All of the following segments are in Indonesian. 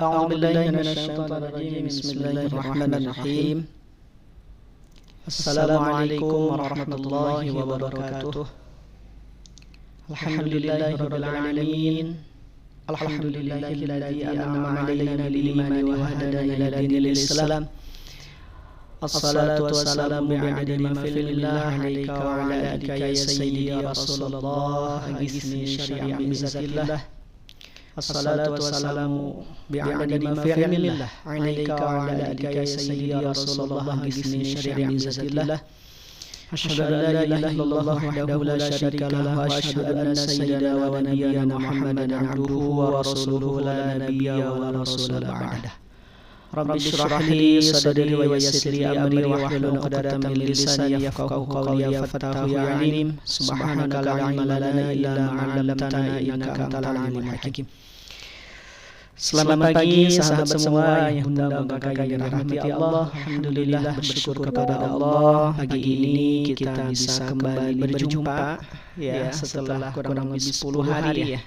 أعوذ بالله من الشيطان الرجيم. بسم الله الرحمن الرحيم. السلام عليكم ورحمة الله وبركاته. الحمد لله رب العالمين. الحمد لله الذي أنعم علينا بالإيمان وهدانا إلى دين الإسلام. الصلاة والسلام بعدد ما في الله عليك وعلى آلك يا سيدي يا رسول الله. أغثني شريعا بعزة الله. الصلاة والسلام بعدد ما في علم الله عليك وعلى آلك يا سيدي يا رسول الله. أغثني شريعا بعزة الله. أشهد أن لا إله إلا الله وحده لا شريك له، وأشهد أن سيدنا ونبينا محمدا عبده ورسوله لا نبي ولا رسول بعده. رب اشرح لي صدري ويسر لي أمري واحلل عقدة من لساني يفقهوا قولي. يا فتاح يا عليم، سبحانك لا علم لنا إلا ما علمتنا إنك أنت العليم الحكيم. Selamat pagi sahabat semua yang bunda bangga yang dirahmati Allah. Alhamdulillah, bersyukur kepada Allah. Pagi ini kita bisa kembali berjumpa ya setelah kurang lebih 10 hari ya.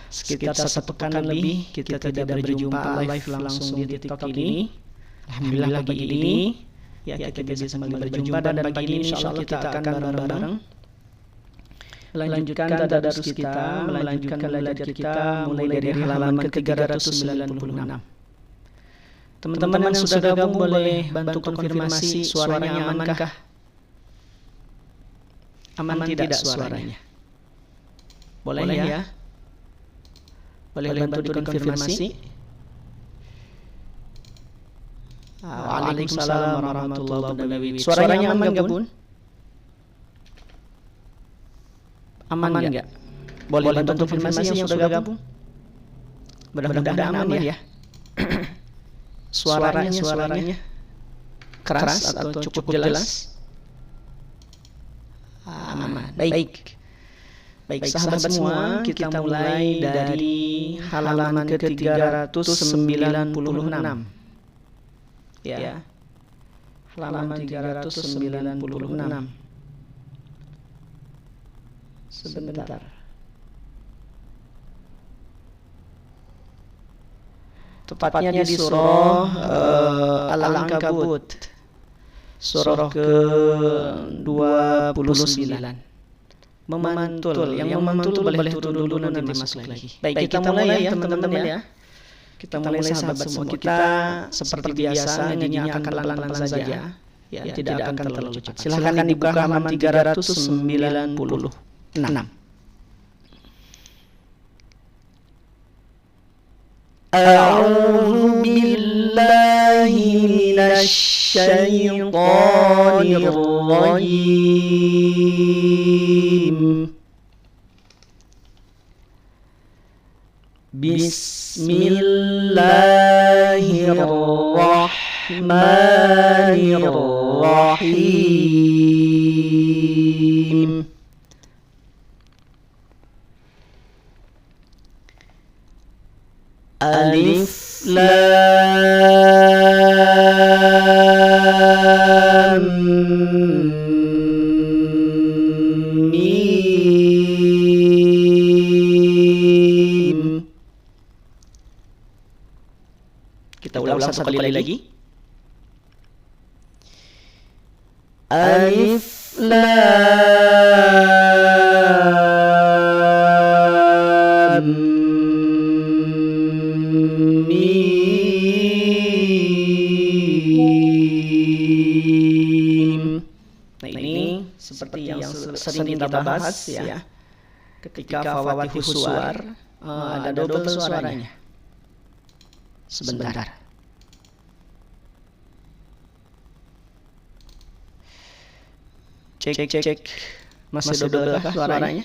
Sekitar 1 pekan lebih kita tidak berjumpa live langsung di TikTok ini. Alhamdulillah pagi ini ya kita bisa kembali berjumpa, dan pagi ini insyaallah kita akan bareng-bareng melanjutkan tadarus kita, melanjutkan belajar kita mulai dari halaman ke-396. Teman-teman yang sudah gabung boleh bantu konfirmasi suaranya amankah? Aman tidak suaranya? Boleh ya? Boleh bantu dikonfirmasi. Waalaikumsalam warahmatullahi wabarakatuh. Suaranya aman nggak, Bun? Aman nggak? Boleh bantu konfirmasi yang sudah gabung. Mudah-mudahan aman ya. Suaranya keras atau cukup jelas? Aman. Baik sahabat semua, kita mulai dari halaman ke-396 ya. Halaman 396. Sebentar. Tepatnya di surah Al-Ankabut, surah ke-29. Memantul. Yang memantul boleh turun dulu, nanti masuk lagi. Baik, kita mulai ya teman-teman ya. Kita mulai sahabat semua. Kita seperti biasa ngajinya akan pelan-pelan saja ya, tidak akan terlalu cepat. Silakan dibuka halaman 396. A'udzu billahi minasy syaithanir rajim. Bismillahirrahmanirrahim. Alif Lam Mim. Kita ulang satu kali lagi. Alif Lam Mim. Nah, ini seperti yang sering kita bahas ya. Ketika fawatihus suwar ada double suaranya. Sebentar. Cek. Masih double kah suaranya?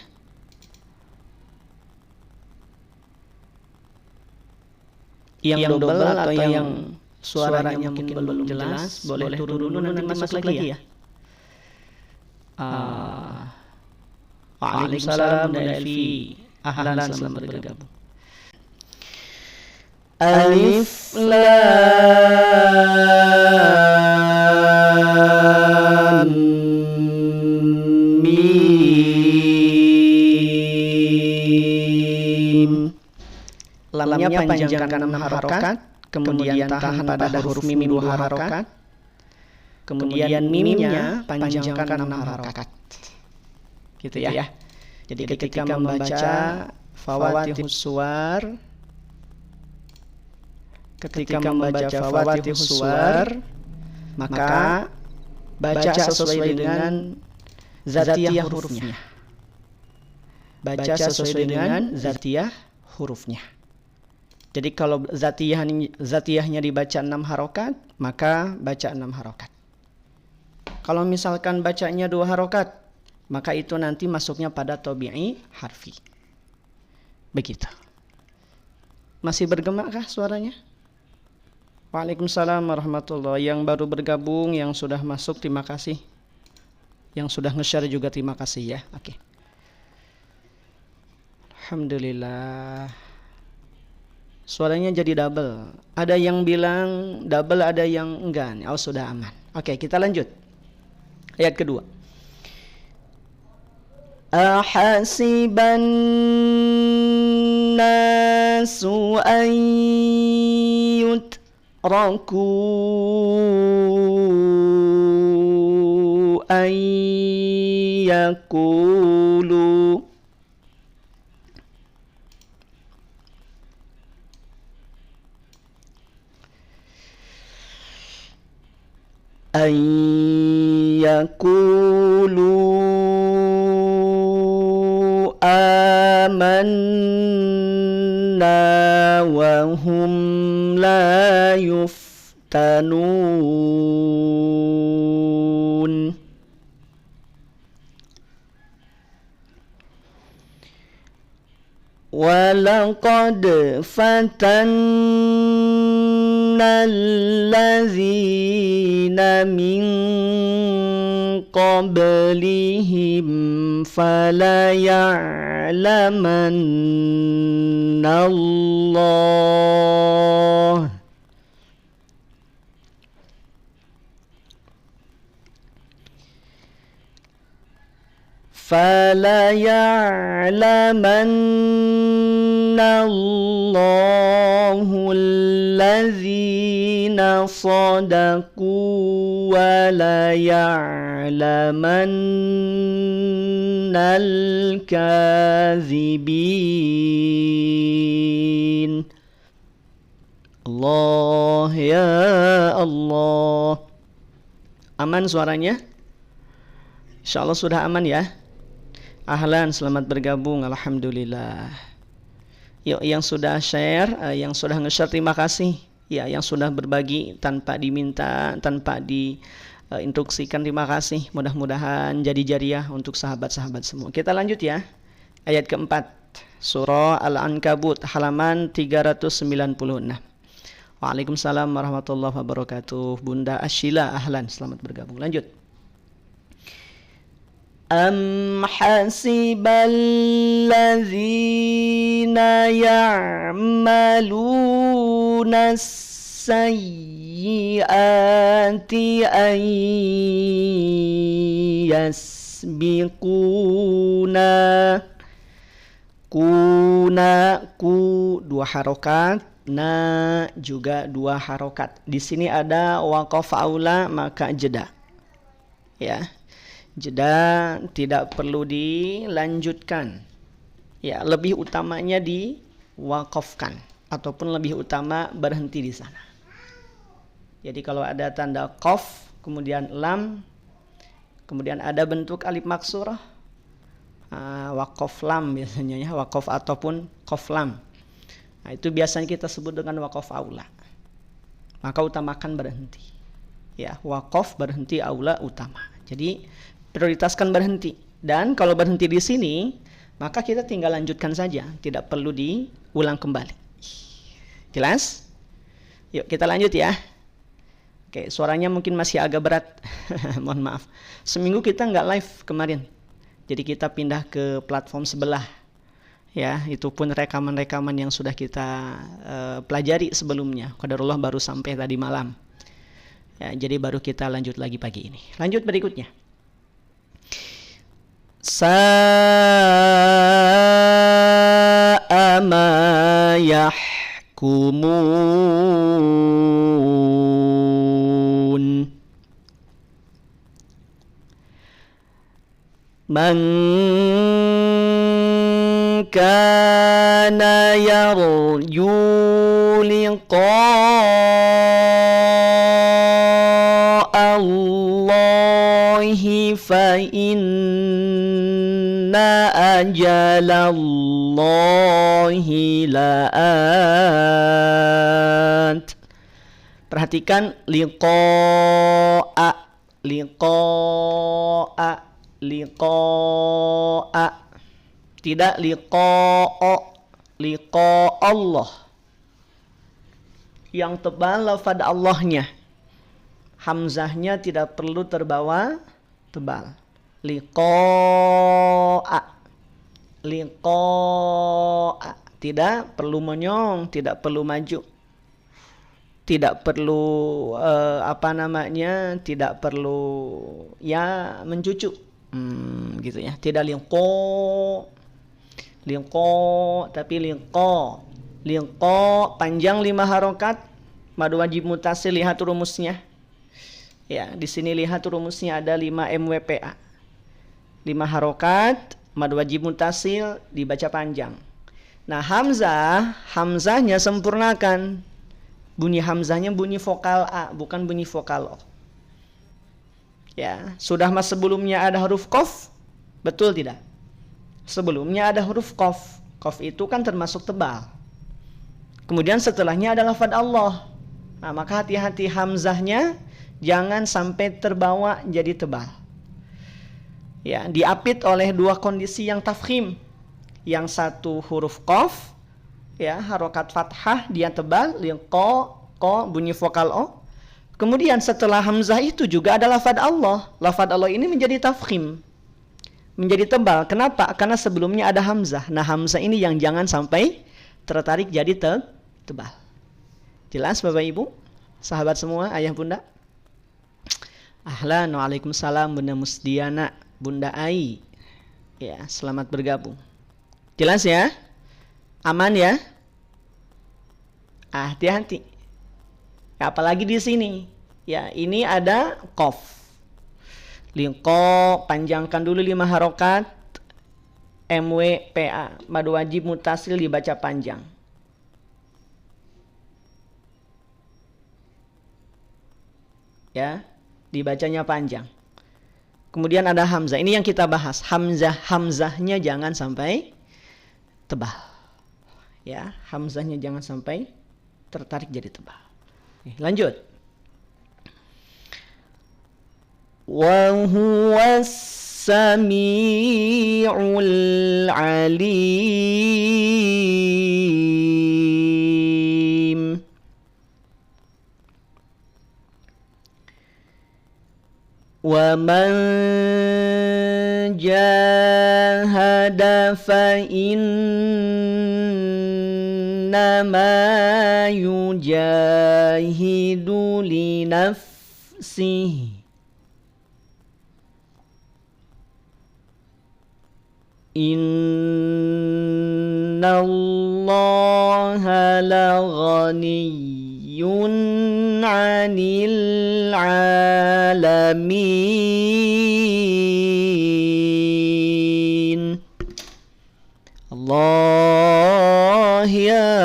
Yang double atau yang suaranya mungkin belum jelas, boleh turun dulu, nanti masuk lagi ya. Waalaikumsalam Bunda Elvi. Ahlan, selamat bergabung. Alif Lam Mim. lamnya panjangkan 6 harokat, kemudian tahan pada huruf mim 2 harokat, kemudian mimnya panjangkan 6 harokat. Gitu ya. Jadi ketika membaca Fawatihus Suwar, maka baca sesuai dengan zatiyah hurufnya. Baca sesuai dengan zatiyah hurufnya. Jadi kalau zatiyahnya dibaca 6 harokat, maka baca 6 harokat. Kalau misalkan bacanya 2 harokat, maka itu nanti masuknya pada tabi'i harfi. Begitu. Masih bergema-kah suaranya? Waalaikumsalam warahmatullahi. Yang baru bergabung, yang sudah masuk, terima kasih. Yang sudah nge-share juga terima kasih ya. Oke. Alhamdulillah. Suaranya jadi double. Ada yang bilang double, ada yang enggak. Oh, sudah aman. Oke, kita lanjut. Ayat kedua. Ahasiban nasu an yutraku an yakulu an yakulu amanna wa hum la yuftanun. Walaqad fatanna allazina min qablihim fala ya'lamanna Allah fala ya'lamanna Allahu allazina sadaqu wa la ya'lamanna al-kazibin. Allah ya Allah. Aman suaranya? Insyaallah sudah aman ya. Ahlan, selamat bergabung. Alhamdulillah. Yuk, yang sudah share, yang sudah nge-share terima kasih. Ya, yang sudah berbagi tanpa diminta, tanpa diinstruksikan terima kasih. Mudah-mudahan jadi jariah untuk sahabat-sahabat semua. Kita lanjut ya. Ayat keempat. Surah Al-Ankabut halaman 396. Waalaikumsalam warahmatullahi wabarakatuh. Bunda Ashila, ahlan, selamat bergabung. Lanjut. Am hasibal ladzina ya'maluna sayyiati an yasbiquna. Ku 2 harokat, na juga 2 harokat. Di sini ada waqaf aula maka jeda. Ya. Jeda tidak perlu dilanjutkan. Ya, lebih utamanya diwaqafkan ataupun lebih utama berhenti di sana. Jadi kalau ada tanda qaf, kemudian lam, kemudian ada bentuk alif maksurah, waqaf lam biasanya ya, waqaf ataupun qaf lam. Nah, itu biasanya kita sebut dengan waqaf aula. Maka utamakan berhenti. Ya, waqaf berhenti, aula utama. Jadi prioritaskan berhenti. Dan kalau berhenti di sini, maka kita tinggal lanjutkan saja, tidak perlu diulang kembali. Jelas? Yuk kita lanjut ya. Oke, suaranya mungkin masih agak berat. Mohon maaf. Seminggu kita nggak live kemarin. Jadi kita pindah ke platform sebelah. Ya, itu pun rekaman-rekaman yang sudah kita pelajari sebelumnya. Qadarullah baru sampai tadi malam. Ya, jadi baru kita lanjut lagi pagi ini. Lanjut berikutnya. Sa'a ma يحكمون من كان يرجو لقاء الله فإن أجل الله لآت. Perhatikan liqa'a, tidak liqa Allah. Yang tebal lafaz Allahnya, hamzahnya tidak perlu terbawa tebal. Liqa'a, tidak perlu monyong, tidak perlu maju, tidak perlu tidak perlu ya mencucu, gitu ya. Tidak liqo, tapi liqo panjang 5 harokat, mad wajib mutasil. Lihat rumusnya ya, di sini lihat rumusnya ada 5 MWPA, 5 harokat, mad wajib mutasil, dibaca panjang. Nah hamzahnya sempurnakan, bunyi hamzahnya bunyi vokal A, bukan bunyi vokal O. Ya, sudah mas sebelumnya ada huruf qaf, betul tidak? Sebelumnya ada huruf qaf. Qaf itu kan termasuk tebal. Kemudian setelahnya ada lafaz Allah. Nah, maka hati-hati hamzahnya jangan sampai terbawa jadi tebal. Ya, diapit oleh 2 kondisi yang tafkhim. Yang satu huruf qaf, ya, harokat fathah, dia tebal, liqa, bunyi vokal O. Kemudian setelah hamzah itu juga ada lafaz Allah. Lafaz Allah ini menjadi tafkhim, menjadi tebal. Kenapa? Karena sebelumnya ada hamzah. Nah, hamzah ini yang jangan sampai tertarik jadi tebal. Jelas Bapak Ibu, sahabat semua, ayah bunda? Ahlan, waalaikumsalam Bunda Musdiana, Bunda Ai. Ya, selamat bergabung. Jelas ya? Aman ya? Hati-hati. Apalagi di sini. Ya, ini ada qaf. Liqa, panjangkan dulu 5 harokat. MWPA, mad wajib mutasil, dibaca panjang. Ya, dibacanya panjang. Kemudian ada hamzah. Ini yang kita bahas. Hamzahnya jangan sampai tebal. Ya, hamzahnya jangan sampai tertarik jadi tebal. Lanjut. Wa huwas sami'ul alim. Wa man jahada fa innama yujahidu li nafsihi. Innallaha laghaniyun 'anil 'alamin. Allah ya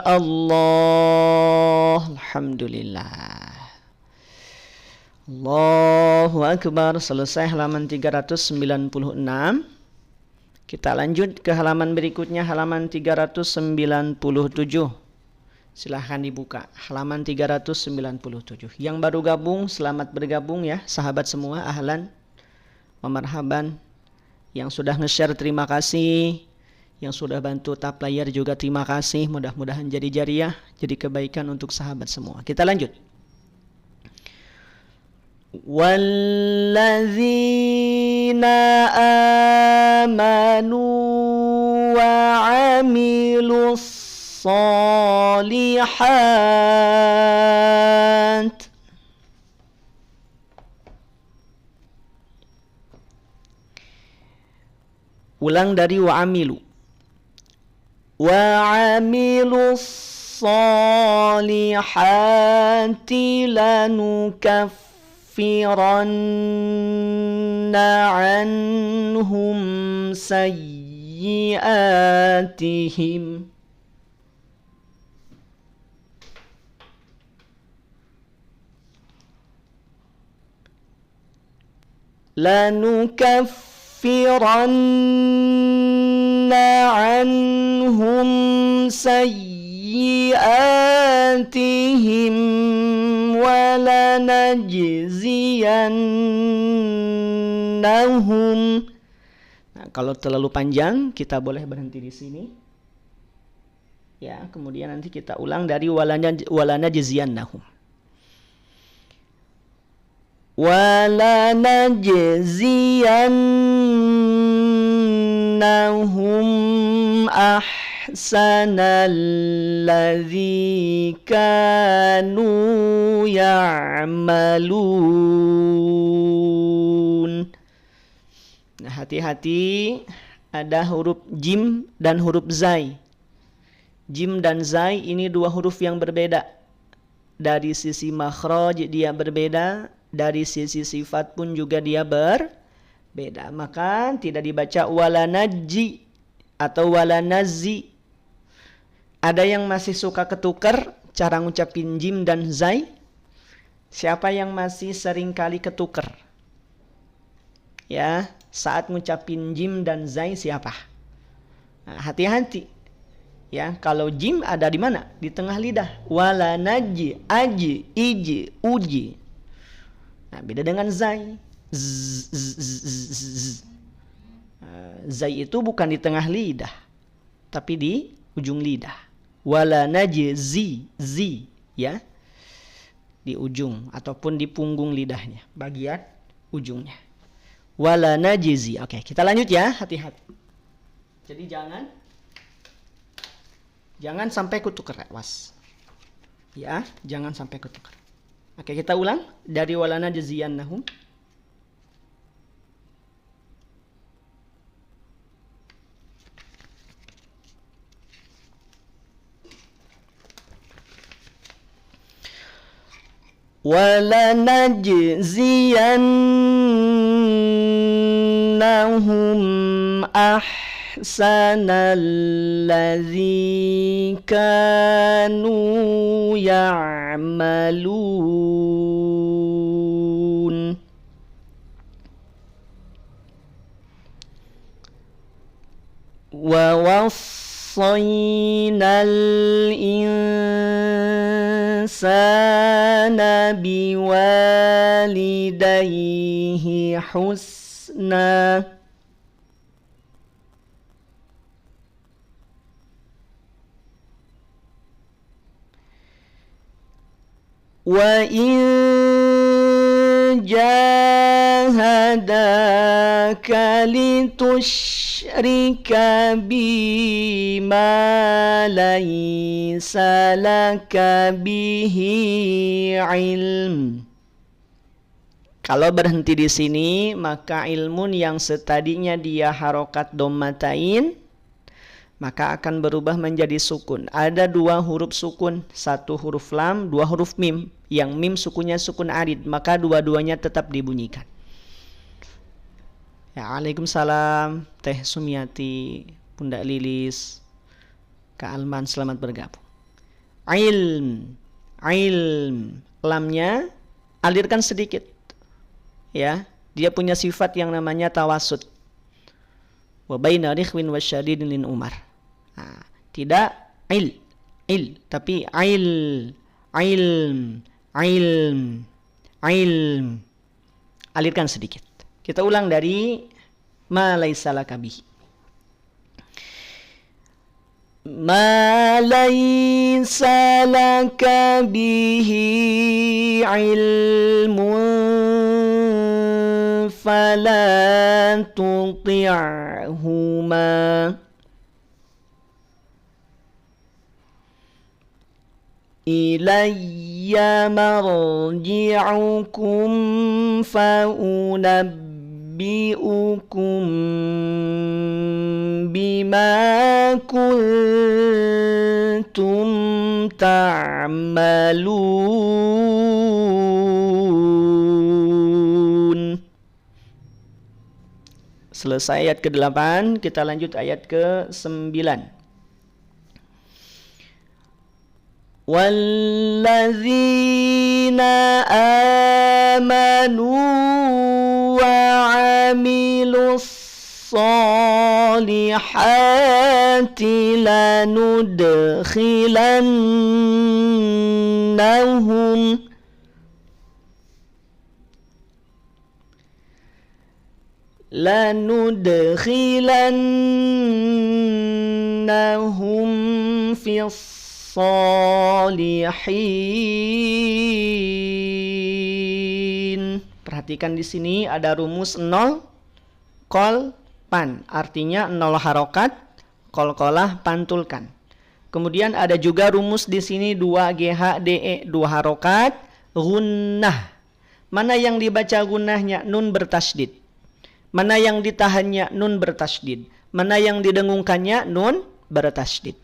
Allah, alhamdulillah. Allahu Akbar. Selesai halaman 396. Kita lanjut ke halaman berikutnya, halaman 397. Silahkan dibuka, halaman 397. Yang baru gabung, selamat bergabung ya, sahabat semua, ahlan wa marhaban. Yang sudah nge-share terima kasih, yang sudah bantu tab layar juga terima kasih. Mudah-mudahan jadi jariah, jadi kebaikan untuk sahabat semua. Kita lanjut. Walladzina amanu wa 'amilus shalihat. Ulang dari wa 'amilu. وعملوا الصالحات لنكفرن عنهم سيئاتهم عنهم سيئاتهم ولنجزينهم. Nah, kalau terlalu panjang kita boleh berhenti di sini. Ya, kemudian nanti kita ulang dari walanajziyannahum. وَلَنَجْزِيَنَّهُمْ أَحْسَنَ الَّذِي كَانُوا يَعْمَلُونَ. Nah, hati-hati, ada huruf jim dan huruf zai. Jim dan zai ini dua huruf yang berbeda. Dari sisi makhraj dia berbeda, dari sisi sifat pun juga dia berbeda. Maka tidak dibaca walanajji atau walanazzi. Ada yang masih suka ketukar cara ngucapin jim dan zai? Siapa yang masih sering kali ketukar? Ya, saat ngucapin jim dan zai siapa? Nah, hati-hati. Ya, kalau jim ada di mana? Di tengah lidah. Walanajji, aji, iji, uji. Nah, beda dengan zai. Zai itu bukan di tengah lidah, tapi di ujung lidah. Walanajzi, zi, ya, di ujung ataupun di punggung lidahnya, bagian ujungnya. Walanajzi. Oke, kita lanjut ya, hati-hati. Jadi jangan sampai kutukar, was. Ya, jangan sampai kutukar. Oke, kita ulang dari walanajziyannahum. وَلَنَجْزِيَنَّهُمْ أَحْسَنَ الَّذِي كَانُوا يَعْمَلُونَ. وَوَصَّيْنَا الْإِنسَانَ بِوَالِدَيْهِ حُسْنًا وَإِنْ جَاهَدَاكَ لِتُشْرِكَ بِي مَا لَيْسَ لَكَ بِهِ عِلْمٌ. Kalau berhenti di sini, maka ilmun yang setadinya dia harokat dommatain, maka akan berubah menjadi sukun. Ada dua huruf sukun, satu huruf lam, dua huruf mim. Yang mim sukunnya sukun arid, maka dua-duanya tetap dibunyikan. Ya, Waalaikumsalam, Teh Sumiati, Bunda Lilis, Kak Alman, selamat bergabung. Ilm, lamnya alirkan sedikit. Ya, dia punya sifat yang namanya tawasud. Wa baina rikhwin wasyadidin lin umar. Nah, tidak il, tapi ilm. Alirkan sedikit. Kita ulang dari ma laisa laka bihi. Ma laisa laka bihi ilmun fala tuti'huma. Ilayya marji'ukum fa'unabbi'ukum bima kuntum ta'malun. Selesai ayat ke-8, kita lanjut ayat ke-9. Walladzina amanu wa amilus solihati lanudkhilannahum fis solihin. Perhatikan di sini ada rumus 0 kol pan, artinya 0 harokat, kol-kolah pantulkan. Kemudian ada juga rumus di sini 2 GH DE, 2 harokat, gunnah. Mana yang dibaca gunnahnya nun bertasydid? Mana yang ditahannya nun bertasydid? Mana yang didengungkannya nun bertasydid?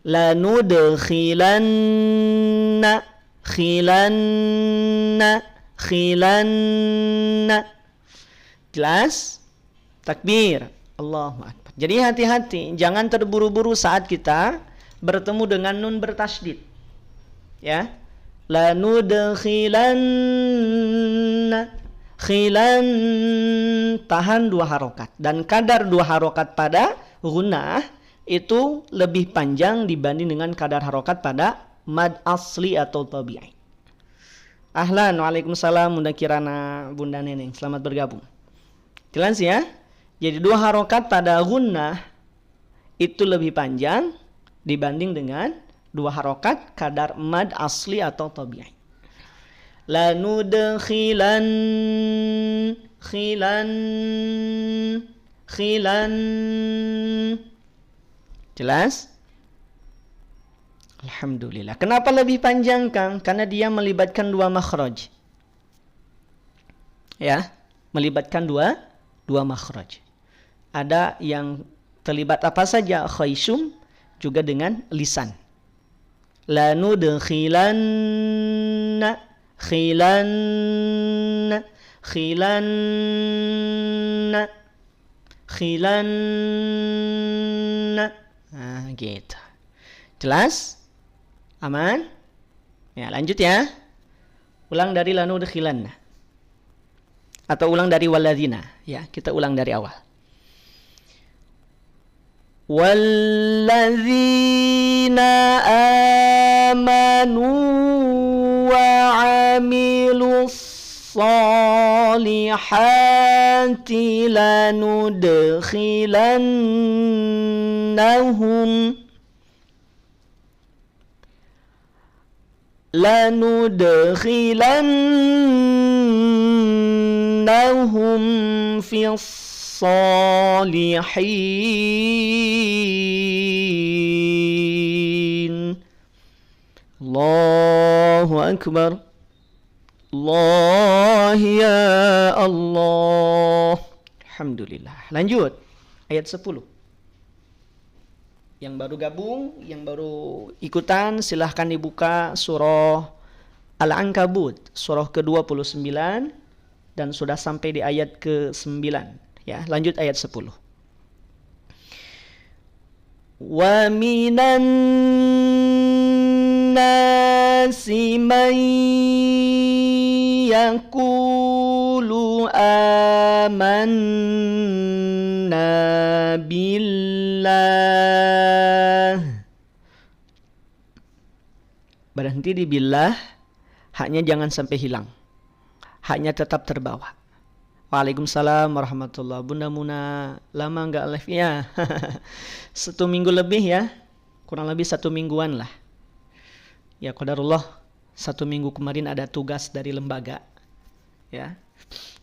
Lanudkhilanna khilanna. Jelas? Takbir. Allahu Akbar. Jadi hati-hati, jangan terburu-buru saat kita bertemu dengan nun bertasydid. Ya. Lanudkhilanna khilan, tahan 2 harokat, dan kadar 2 harokat pada gunnah itu lebih panjang dibanding dengan kadar harokat pada mad asli atau tabi'i. Ahlan, waalaikumsalam Bunda Kirana, Bunda Neneng, selamat bergabung. Jelas ya? Jadi 2 harokat pada gunnah itu lebih panjang dibanding dengan 2 harokat kadar mad asli atau tabi'i. Lanudkhilan khilan. Jelas? Alhamdulillah. Kenapa lebih panjang, Kang? Karena dia melibatkan 2 makhraj. Ya, melibatkan dua makhraj. Ada yang terlibat apa saja? Khaysum, juga dengan lisan. Lanudkhilanna khilanna. Nah, gitu. Jelas? Aman? Ya, lanjut ya. Ulang dari lanudkhilanna. Atau ulang dari walladzina. Ya, kita ulang dari awal. Walladzina amanu wa amilus solihati lanudkhilannahum fis solihin. Allahu Akbar. Allah ya Allah. Alhamdulillah. Lanjut ayat 10. Yang baru gabung, yang baru ikutan, silahkan dibuka surah Al-Ankabut, surah ke-29, dan sudah sampai di ayat ke-9. Ya, lanjut ayat 10. Wa minan nasi man yaqulu amanna billah. Berhenti di billah, haknya jangan sampai hilang, haknya tetap terbawa. Waalaikumsalam warahmatullahi. Bunda Muna, lama nggak live ya? 1 minggu lebih ya, kurang lebih 1 mingguan lah. Ya qadarullah, 1 minggu kemarin ada tugas dari lembaga, ya.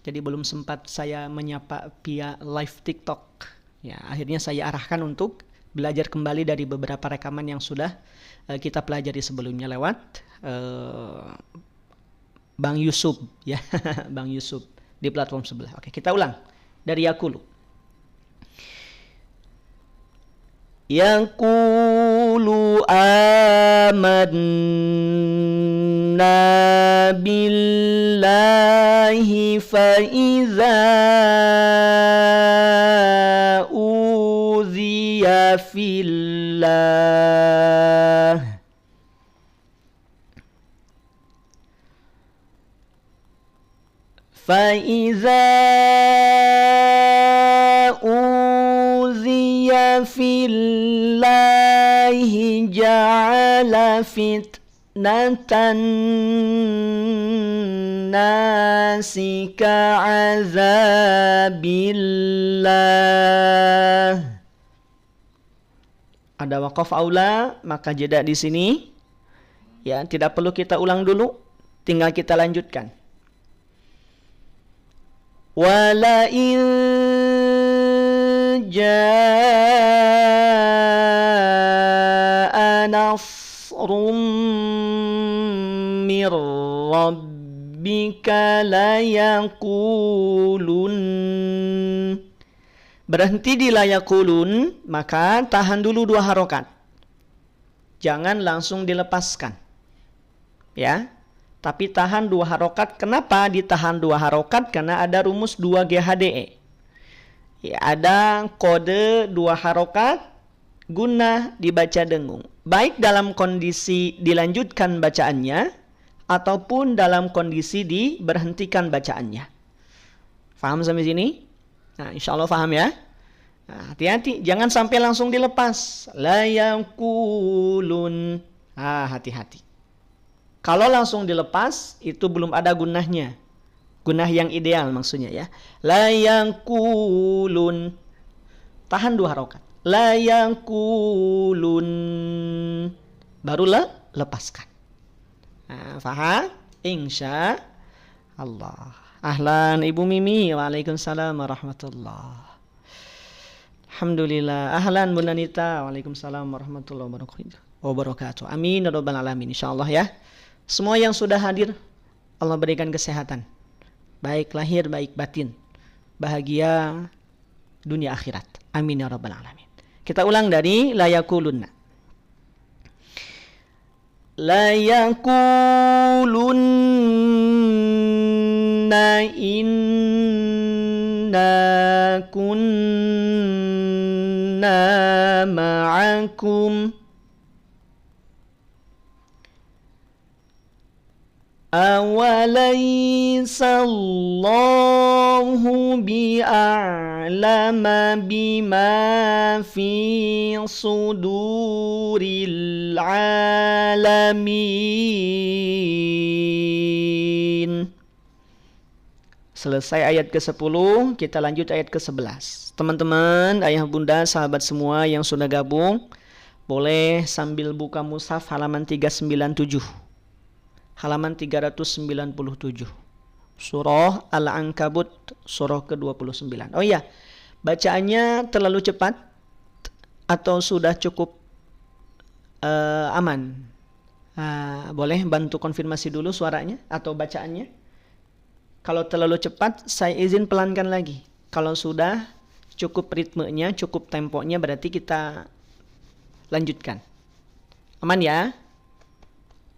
Jadi belum sempat saya menyapa via live TikTok. Ya, akhirnya saya arahkan untuk belajar kembali dari beberapa rekaman yang sudah kita pelajari sebelumnya lewat Bang Yusuf, ya, Bang Yusuf di platform sebelah. Oke, kita ulang dari yaqulu. Yaqulu amanna billahi fa iza uziya fillah فَإِذَا أُوذِيَ فِي اللَّهِ جَعَلَ فِتْنَةَ النَّاسِ كَعَذَابِ اللَّهِ. Ada waqaf aula, maka jeda di sini. Ya, tidak perlu kita ulang dulu, tinggal kita lanjutkan. وَلَئِنْ جَاءَ نَصْرٌ مِّن رَّبِّكَ لَيَقُولُنَّ. Berhenti di layaqulun, maka tahan dulu 2 harokat. Jangan langsung dilepaskan. Ya. Tapi tahan 2 harokat. Kenapa ditahan 2 harokat? Karena ada rumus 2 GHDE. Ya, ada kode 2 harokat, gunnah dibaca dengung. Baik dalam kondisi dilanjutkan bacaannya, ataupun dalam kondisi diberhentikan bacaannya. Faham sampai sini? Nah, insya Allah faham ya. Nah, hati-hati, jangan sampai langsung dilepas. La yaqulun. Hati-hati. Kalau langsung dilepas, itu belum ada gunnahnya. Gunnah yang ideal maksudnya ya. La yaqulun. Tahan 2 harokat. La yaqulun. Barulah lepaskan. Nah, faham? Insya Allah. Ahlan Ibu Mimi. Waalaikumsalam warahmatullah. Alhamdulillah. Ahlan Bu Nanita. Waalaikumsalam warahmatullahi wabarakatuh. Amin ya rabbal alamin. Insyaallah ya. Semua yang sudah hadir, Allah berikan kesehatan, baik lahir, baik batin, bahagia dunia akhirat. Amin ya rabbal alamin. Kita ulang dari la yaqulunna. La yaqulunna inna kunna ma'akum awalaysa Allahu bi'a'lama bima fi suduril alamin. Selesai ayat ke-10, kita lanjut ayat ke-11. Teman-teman, ayah bunda, sahabat semua yang sudah gabung, boleh sambil buka mushaf halaman 397. Halaman 397. Surah Al-Ankabut, surah ke-29. Oh iya, bacaannya terlalu cepat atau sudah cukup aman? Boleh bantu konfirmasi dulu suaranya atau bacaannya? Kalau terlalu cepat, saya izin pelankan lagi. Kalau sudah cukup ritmenya, cukup temponya, berarti kita lanjutkan. Aman ya?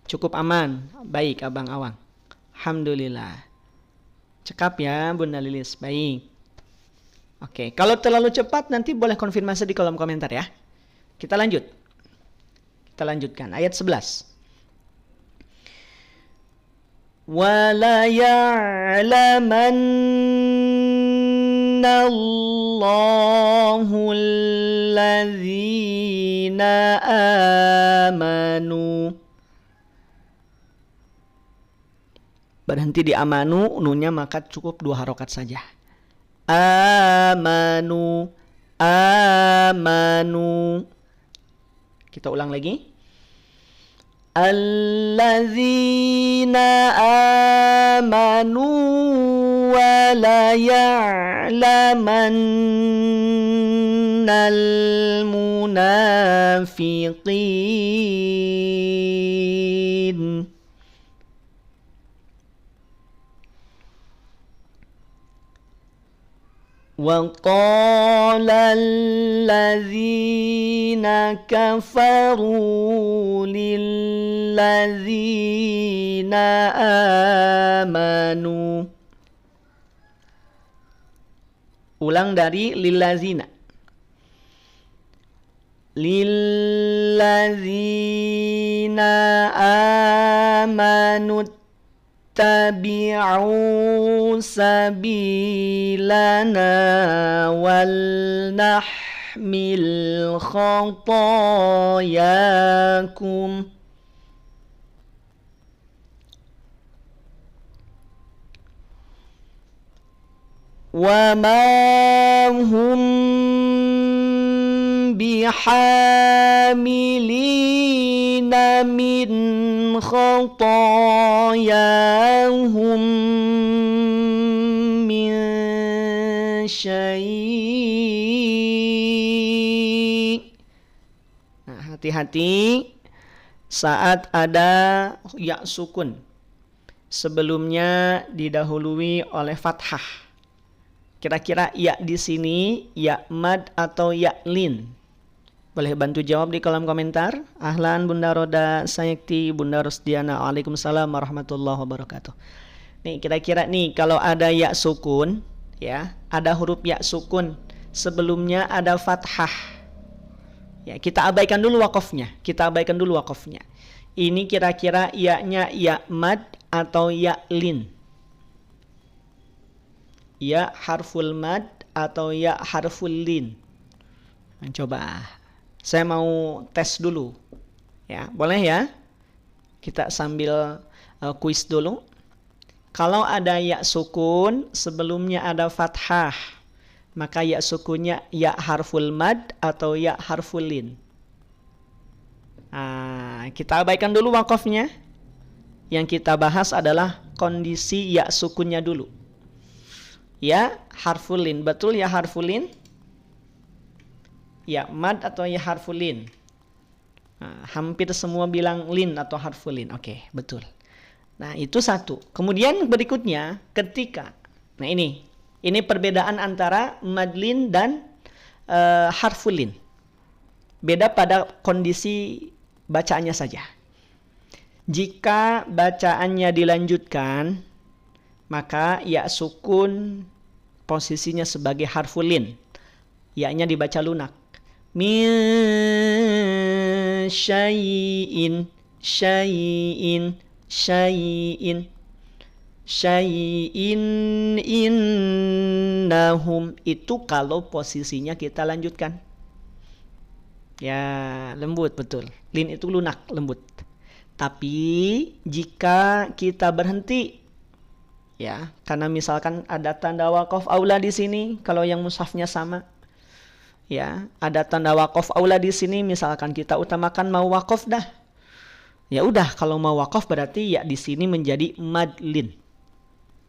Cukup aman. Baik, Abang Awang. Alhamdulillah. Cekap ya, Bunda Lilis. Baik. Oke, kalau terlalu cepat nanti boleh konfirmasi di kolom komentar ya. Kita lanjut. Kita lanjutkan. Ayat 11. وَلَا يَعْلَمَنَّ اللَّهُ الَّذِينَ آمَنُوا. Berhenti di amanu, nunnya maka cukup 2 harokat saja. Amanu, amanu. Kita ulang lagi. Allazina amanu wa la ya'lamannal munafiqin. وقال الذين كفروا للذين آمنوا. Ulang dari lillazina. Lillazina amanu tabi'u sabilana wal nahmil khatayakum. Wa ma hum bihamilina min khatayahum min syai'. Nah, hati-hati saat ada ya sukun sebelumnya didahului oleh fathah. Kira-kira ya di sini ya mad atau ya lin? Boleh bantu jawab di kolom komentar. Ahlan Bunda Roda Sayekti, Bunda Rusdiana. Waalaikumsalam warahmatullahi wabarakatuh. Nih kira-kira nih kalau ada ya sukun, ya ada huruf ya sukun sebelumnya ada fathah. Ya kita abaikan dulu wakofnya. Ini kira-kira ya-nya ya mad atau ya lin? Ya harful mad atau ya harful lin? Coba saya mau tes dulu ya, boleh ya, kita sambil kuis dulu. Kalau ada ya sukun sebelumnya ada fathah, maka ya sukunnya ya harful mad atau ya harful lin? Kita abaikan dulu wakofnya. Yang kita bahas adalah kondisi ya sukunnya dulu. Ya harful lin, betul ya harful lin? Ya mad atau ya harful lin? Hampir semua bilang lin atau harful lin. Oke, betul. Nah itu satu. Kemudian berikutnya ketika, nah ini perbedaan antara madlin dan harful lin. Beda pada kondisi bacaannya saja. Jika bacaannya dilanjutkan, maka ya sukun posisinya sebagai harful lin. Ya-nya dibaca lunak. Min syai'in, syai'in, syai'in, syai'in innahum. Itu kalau posisinya kita lanjutkan. Ya lembut, betul. Lin itu lunak, lembut. Tapi jika kita berhenti, ya, karena misalkan ada tanda waqaf aula di sini, kalau yang mushafnya sama, ya, ada tanda waqaf aula di sini, misalkan kita utamakan mau waqaf dah. Ya udah, kalau mau waqaf berarti ya di sini menjadi madlin.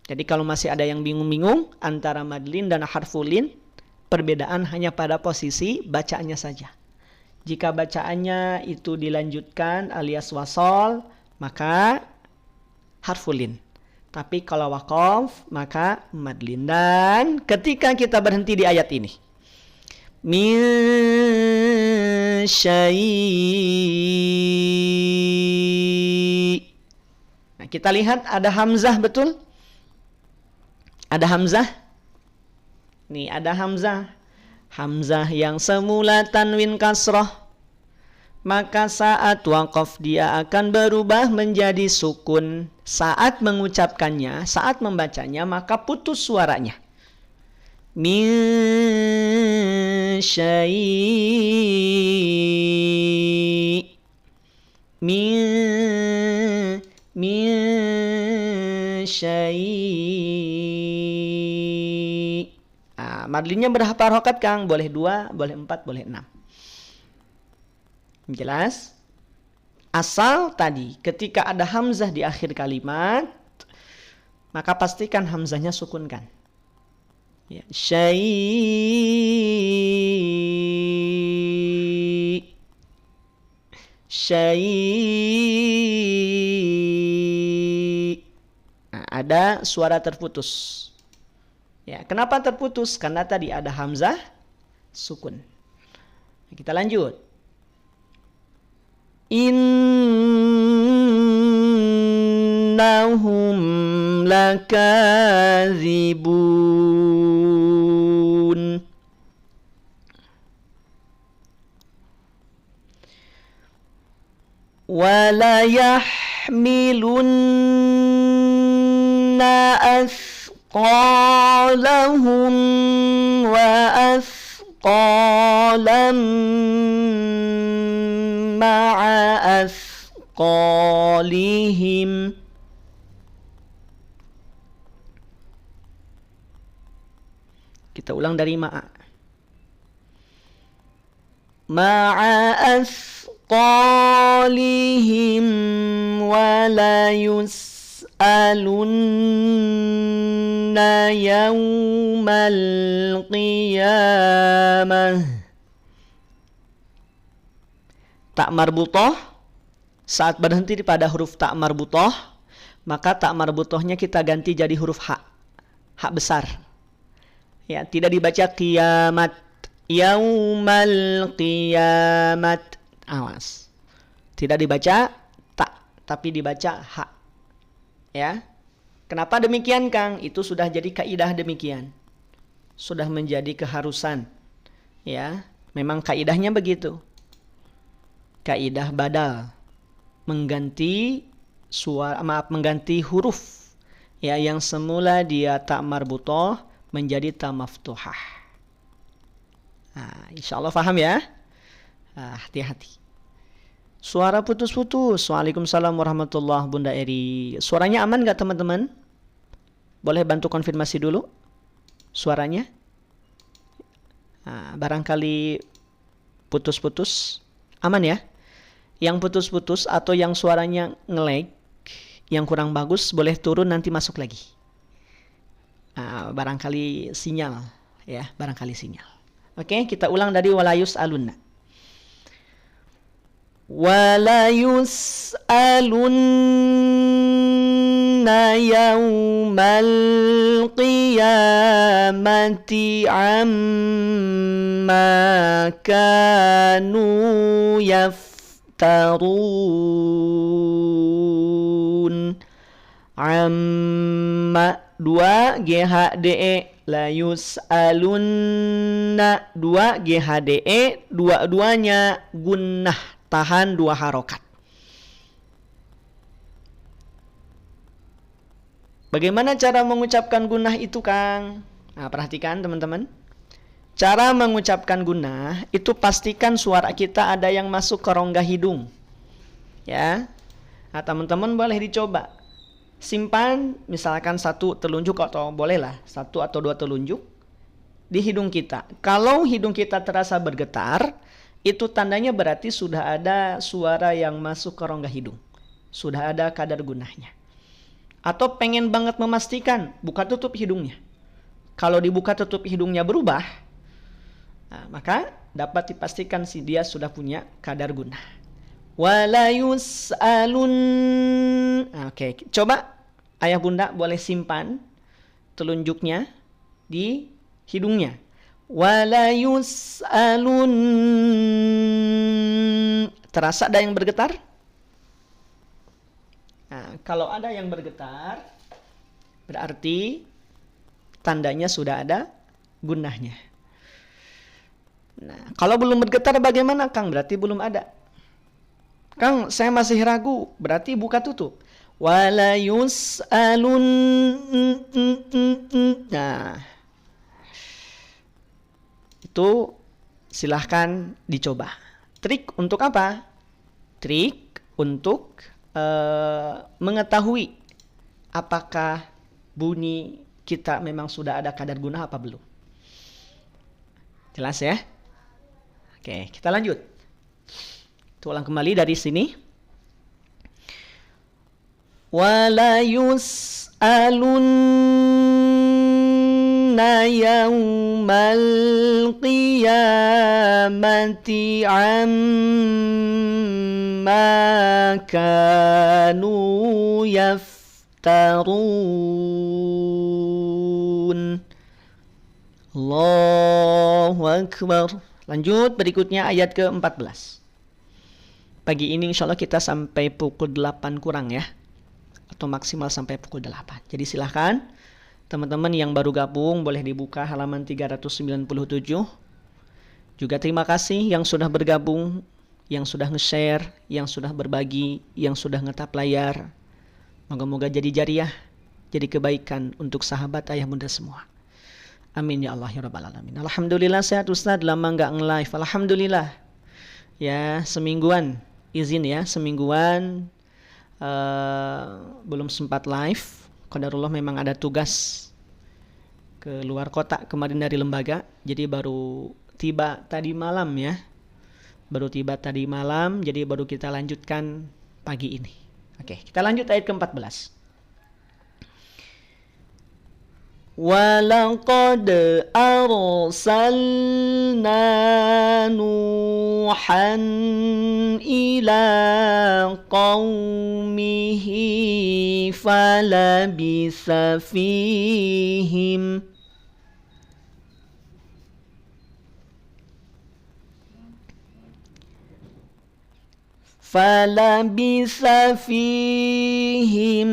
Jadi kalau masih ada yang bingung-bingung antara madlin dan harfulin, perbedaan hanya pada posisi bacaannya saja. Jika bacaannya itu dilanjutkan alias wasol, maka harfulin. Tapi kalau waqaf, maka madlin. Dan ketika kita berhenti di ayat ini, min syai'. Nah, kita lihat ada hamzah, betul? Ada hamzah? Nih, ada hamzah. Hamzah yang semula tanwin kasroh, maka saat waqaf dia akan berubah menjadi sukun. Saat mengucapkannya, saat membacanya, maka putus suaranya. Min syai', min syai'. Madlinnya berapa harokat, Kang? Boleh 2, boleh 4, boleh 6. Jelas? Asal tadi ketika ada hamzah di akhir kalimat, maka pastikan hamzahnya sukunkan. Ya, syai', syai'. Nah, ada suara terputus. Ya, kenapa terputus? Karena tadi ada hamzah sukun. Kita lanjut. Innahum lakazibun. Wala yahmilunna أثقالهم وأثقالا مع أثقالهم. Kita ulang dari ma'a. Ma'a أثقالهم ولا يسألن يوم القيامة. Tak marbutah, saat berhenti pada huruf tak marbutah, maka tak marbutahnya kita ganti jadi huruf ha. Ha besar. Ya, tidak dibaca kiamat, yaumal qiyamat. Awas. Tidak dibaca tak, tapi dibaca ha. Ya. Kenapa demikian, Kang? Itu sudah jadi kaidah demikian. Sudah menjadi keharusan. Ya, memang kaidahnya begitu. Kaidah badal. Mengganti mengganti huruf. Ya, yang semula dia tak marbutah menjadi ta maftuhah. Nah, insyaallah paham ya? Hati-hati. Suara putus-putus. Waalaikumsalam warahmatullahi. Bunda Eri. Suaranya aman nggak teman-teman? Boleh bantu konfirmasi dulu suaranya? Barangkali putus-putus. Aman ya? Yang putus-putus atau yang suaranya nge-lag, yang kurang bagus, boleh turun nanti masuk lagi. Barangkali sinyal ya, barangkali sinyal. Oke, kita ulang dari walayus alunna. Walayus alunna yaumal qiyamati amma kanu yaftarun. Amma 2 GHDE, la yus'alunna 2 GHDE, dua-duanya gunnah, tahan 2 harokat. Bagaimana cara mengucapkan gunnah itu, Kang? Perhatikan teman-teman. Cara mengucapkan gunnah itu pastikan suara kita ada yang masuk ke rongga hidung. Ya. Teman-teman boleh dicoba. Simpan misalkan 1 telunjuk atau bolehlah 1 atau 2 telunjuk di hidung kita. Kalau hidung kita terasa bergetar, itu tandanya berarti sudah ada suara yang masuk ke rongga hidung. Sudah ada kadar gunnahnya. Atau pengen banget memastikan, buka tutup hidungnya. Kalau dibuka tutup hidungnya berubah, maka dapat dipastikan si dia sudah punya kadar gunnah. Wala yus'alun. Oke, coba ayah bunda boleh simpan telunjuknya di hidungnya. Wala yus'alun. Terasa ada yang bergetar? Kalau ada yang bergetar, berarti tandanya sudah ada gunnahnya. Nah, kalau belum bergetar bagaimana, Kang? Berarti belum ada. Kang, saya masih ragu, berarti buka tutup. Wala yus'alun. Nah, itu silahkan dicoba. Trik untuk apa? Trik untuk mengetahui apakah bunyi kita memang sudah ada kadar gunnah apa belum. Jelas ya? Oke, kita lanjut. Ulang kembali dari sini. Wala yus'alunna yaumal qiyamati amma kanu yaftarun. Allahu Akbar. Lanjut berikutnya ayat ke-14. Pagi ini insya Allah kita sampai pukul 8 kurang ya, atau maksimal sampai pukul 8. Jadi silahkan teman-teman yang baru gabung boleh dibuka halaman 397. Juga terima kasih yang sudah bergabung, yang sudah nge-share, yang sudah berbagi, yang sudah ngetap layar. Moga-moga jadi jariah, jadi kebaikan untuk sahabat ayah bunda semua. Amin ya Allah ya Rabbal Alamin. Alhamdulillah sehat Ustaz, lama nggak nge-live. Alhamdulillah. Ya, semingguan. Izin ya, semingguan belum sempat live. Qadarullah memang ada tugas ke luar kota kemarin dari lembaga. Jadi baru tiba tadi malam ya. Baru tiba tadi malam, jadi baru kita lanjutkan pagi ini. Oke, kita lanjut ayat ke-14. وَلَقَدْ أَرْسَلْنَا نُوحًا إِلَى قَوْمِهِ فَلَبِثَ فِيهِمْ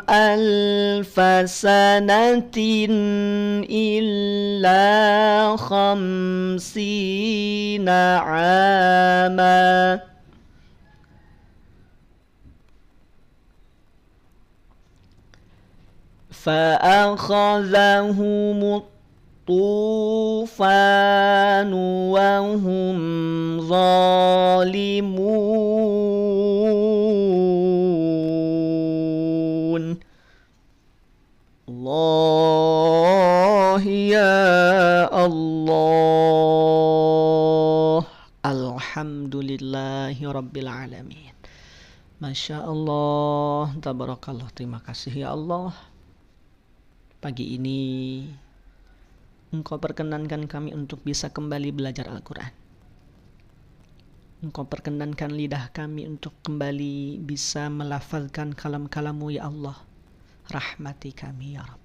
أَلْفَ سَنَةٍ إِلَّا 50 عَامًا فَأَخَذَهُمُ الطُّوفَانُ وَهُمْ ظَالِمُونَ. Allah ya Allah. Alhamdulillahi Rabbil Alamin. Masya Allah, tabarakallah. Terima kasih ya Allah. Pagi ini Engkau perkenankan kami untuk bisa kembali belajar Al-Quran. Engkau perkenankan lidah kami untuk kembali bisa melafazkan kalam-kalam-Mu ya Allah. Rahmati kami ya Rabb.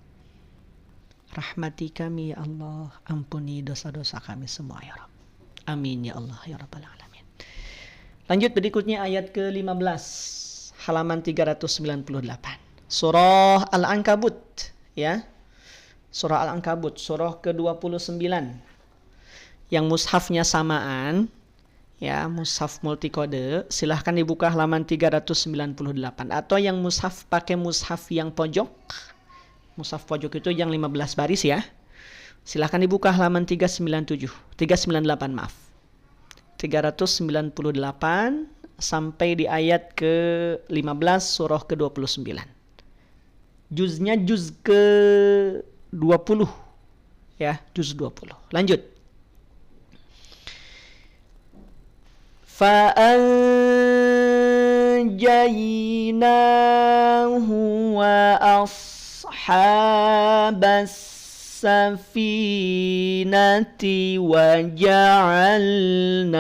Rahmati kami ya Allah. Ampuni dosa-dosa kami semua ya Rabb. Amin ya Allah ya Rabbal Alamin. Lanjut berikutnya ayat ke-15. Halaman 398. Surah Al-Ankabut ya. Surah Al-Ankabut, surah ke-29. Yang mushafnya samaan, ya, mushaf multikode, silahkan dibuka halaman 398. Atau yang mushaf pakai mushaf yang pojok, mushaf pojok itu yang 15 baris ya, silahkan dibuka halaman 398 maaf. 398 sampai di ayat ke-15 surah ke-29. Juznya juz ke-20 ya, juz 20. Lanjut. Fa'anjaynahu wa ashabas safinati wa ja'alnaha.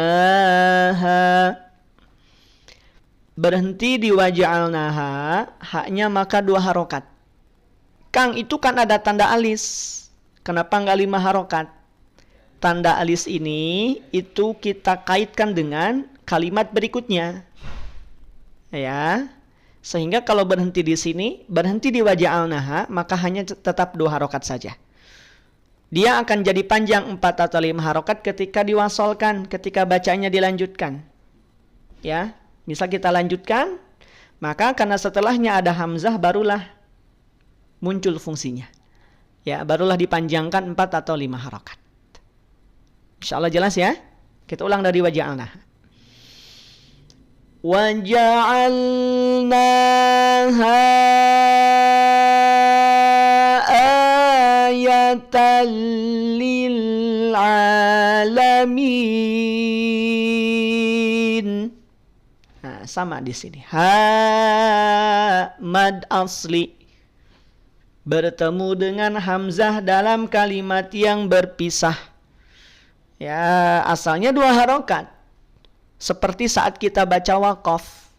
Berhenti di waja'alnaha, haknya maka 2 harokat. Kang, itu kan ada tanda alis. Kenapa enggak 5 harokat? Tanda alis ini itu kita kaitkan dengan kalimat berikutnya. Ya. Sehingga kalau berhenti di sini, berhenti di waja'alnaha, maka hanya tetap 2 harokat saja. Dia akan jadi panjang 4 atau 5 harokat ketika diwasolkan, ketika bacanya dilanjutkan. Ya. Misal kita lanjutkan, maka karena setelahnya ada hamzah barulah muncul fungsinya. Ya, barulah dipanjangkan 4 atau 5 harokat. Insyaallah jelas ya. Kita ulang dari waja'alna. Waja'alnaha ayatan lil alamin. Nah, sama di sini. Ha mad asli bertemu dengan hamzah dalam kalimat yang berpisah. Ya, asalnya 2 harokat. Seperti saat kita baca waqaf.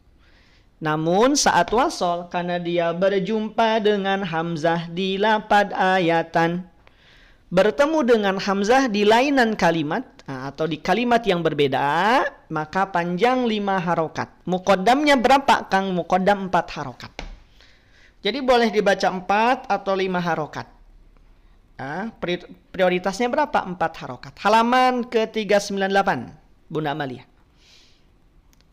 Namun saat wasol, karena dia berjumpa dengan hamzah di lapad ayatan, bertemu dengan hamzah di lainan kalimat atau di kalimat yang berbeda, maka panjang 5 harokat. Muqaddamnya berapa, Kang? Muqaddam 4 harokat. Jadi boleh dibaca 4 atau 5 harokat. Prioritasnya berapa? 4 harokat. Halaman ke-398, Bunda Amalia.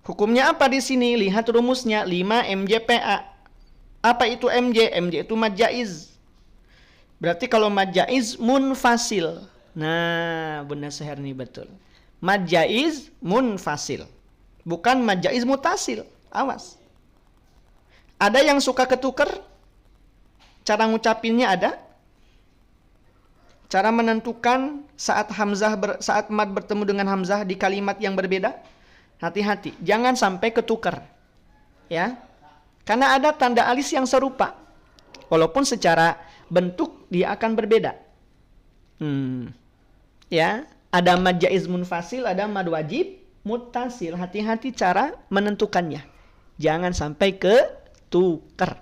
Hukumnya apa di sini? Lihat rumusnya, 5 MJPA. Apa itu MJ? MJ itu mad jaiz. Berarti kalau mad jaiz munfasil. Nah, Bunda Seherni betul. Mad jaiz munfasil. Bukan mad jaiz mutasil. Awas. Ada yang suka ketuker? Cara ngucapinnya ada? Cara menentukan saat saat mad bertemu dengan hamzah di kalimat yang berbeda? Hati-hati, jangan sampai ketuker. Ya. Karena ada tanda alis yang serupa. Walaupun secara bentuk dia akan berbeda. Ya, ada mad jaiz munfasil, ada mad wajib muttasil. Hati-hati cara menentukannya. Jangan sampai ketuker.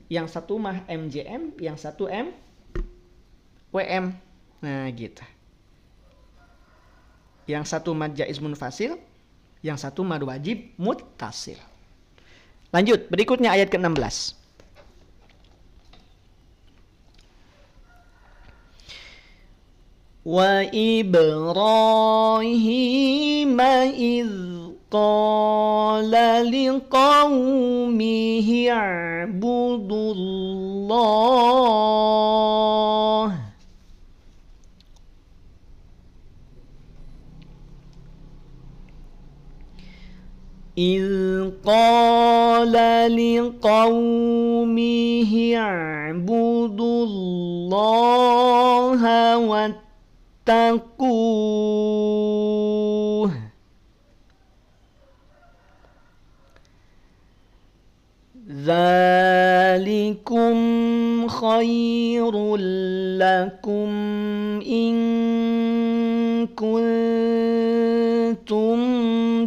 Yang satu mah MJM, yang satu WM. Nah, gitu. Yang satu mad jaiz munfasil, yang satu mad wajib muttasil. Lanjut, berikutnya ayat ke-16. Wa Ibrahim idh qala liqaumihi i'budullah إذ قال لقومه اعبدوا الله واتقوه ذلكم خير لكم إن كنتم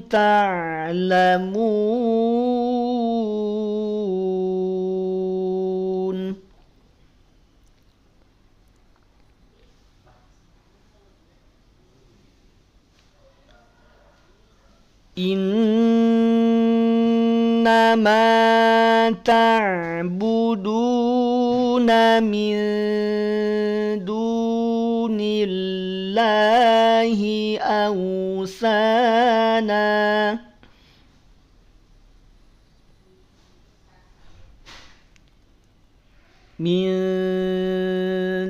تعلمون. إنما تعبدون من دون الله أوثانا من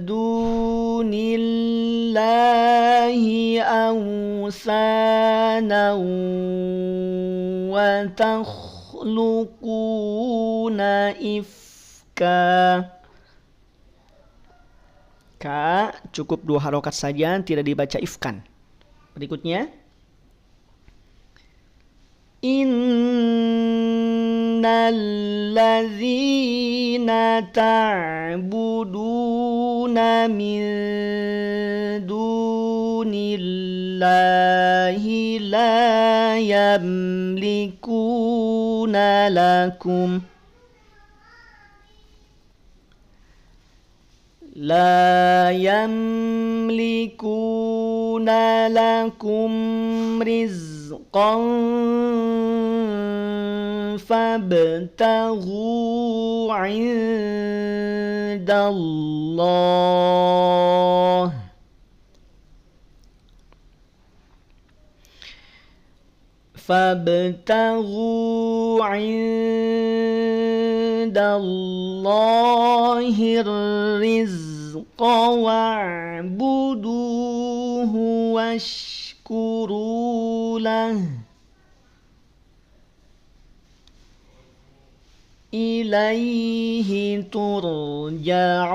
دون الله أوثانا وتخلقون إفكا. Ka cukup 2 harokat saja, tidak dibaca ifkan. Berikutnya, innal ladzina ta'buduna min dunillahi la yamlikuna lakum rizqan fabtaghu 'indallah فابتغوا عند الله الرزق واعبدوه واشكروا له إليه ترجعون.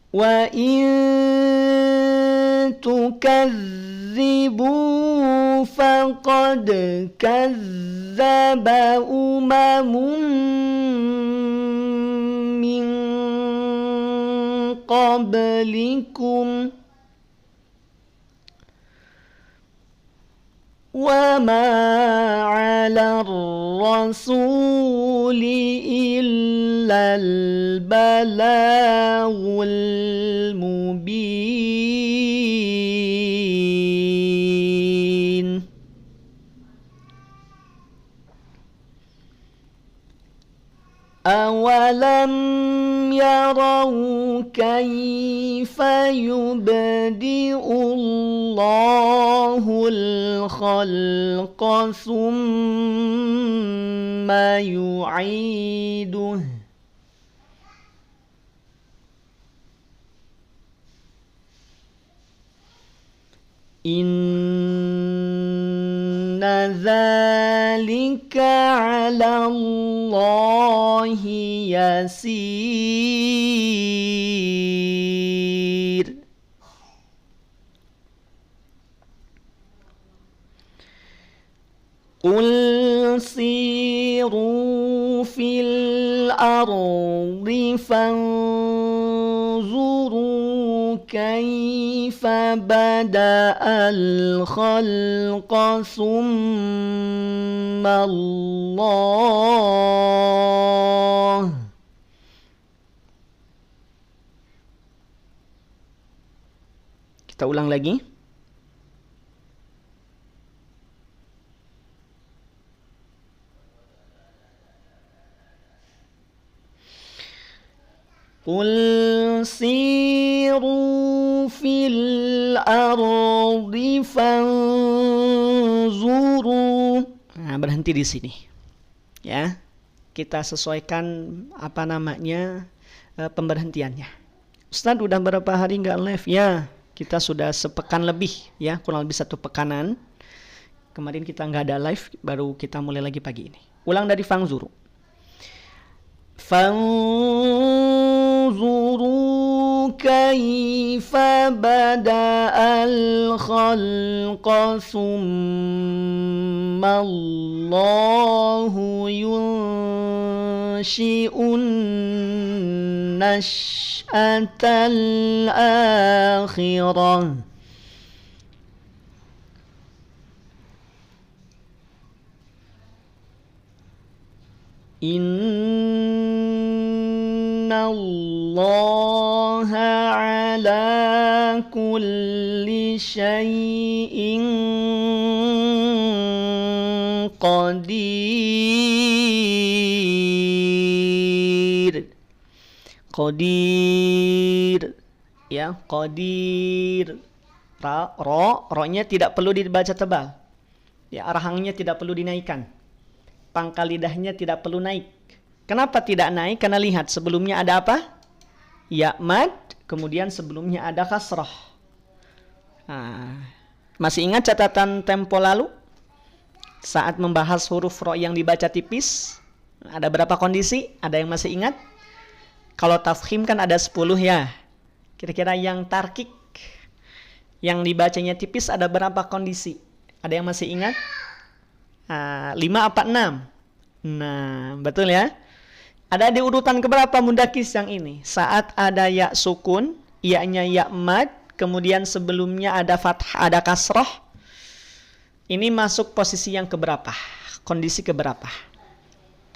وإن تكذبوا فقد كذب من قبلكم وما على الرسول إلا البلاغ المبين. أولم يروا كيف يبدئ الله الخلق ثم يعيده إن ذلك على الله يسير. قل سيروا في الأرض فانظروا كيف بدأ الخلق ثم الله Kita ulang lagi. Qul siru fil ardi fanzuru. Nah, berhenti di sini. Ya. Kita sesuaikan pemberhentiannya. Ustadz udah berapa hari nggak live? Ya, kita sudah sepekan lebih ya, kurang lebih 1 pekanan. Kemarin kita nggak ada live, baru kita mulai lagi pagi ini. Ulang dari fanzuru. Fanzuru kaifa bada'al khalqa summa Allahu yunshi'un nash'atal akhirah. Inna Allaha ala kulli syai'in qadir. Qadir. Ya, qadir. Ro-nya tidak perlu dibaca tebal. Ya, arahangnya tidak perlu dinaikkan. Pangkal lidahnya tidak perlu naik. Kenapa tidak naik? Karena lihat sebelumnya ada apa? Ya mad, kemudian sebelumnya ada kasrah. Nah, masih ingat catatan tempo lalu? Saat membahas huruf ro yang dibaca tipis, ada berapa kondisi? Ada yang masih ingat? Kalau tafkhim kan ada 10 ya. Kira-kira yang tarkik, yang dibacanya tipis ada berapa kondisi? Ada yang masih ingat? 5 apa 6? Nah, betul ya. Ada di urutan keberapa mundakis yang ini? Saat ada ya sukun, ya-nya ya mad, kemudian sebelumnya ada fathah, ada kasroh. Ini masuk posisi yang keberapa? Kondisi keberapa?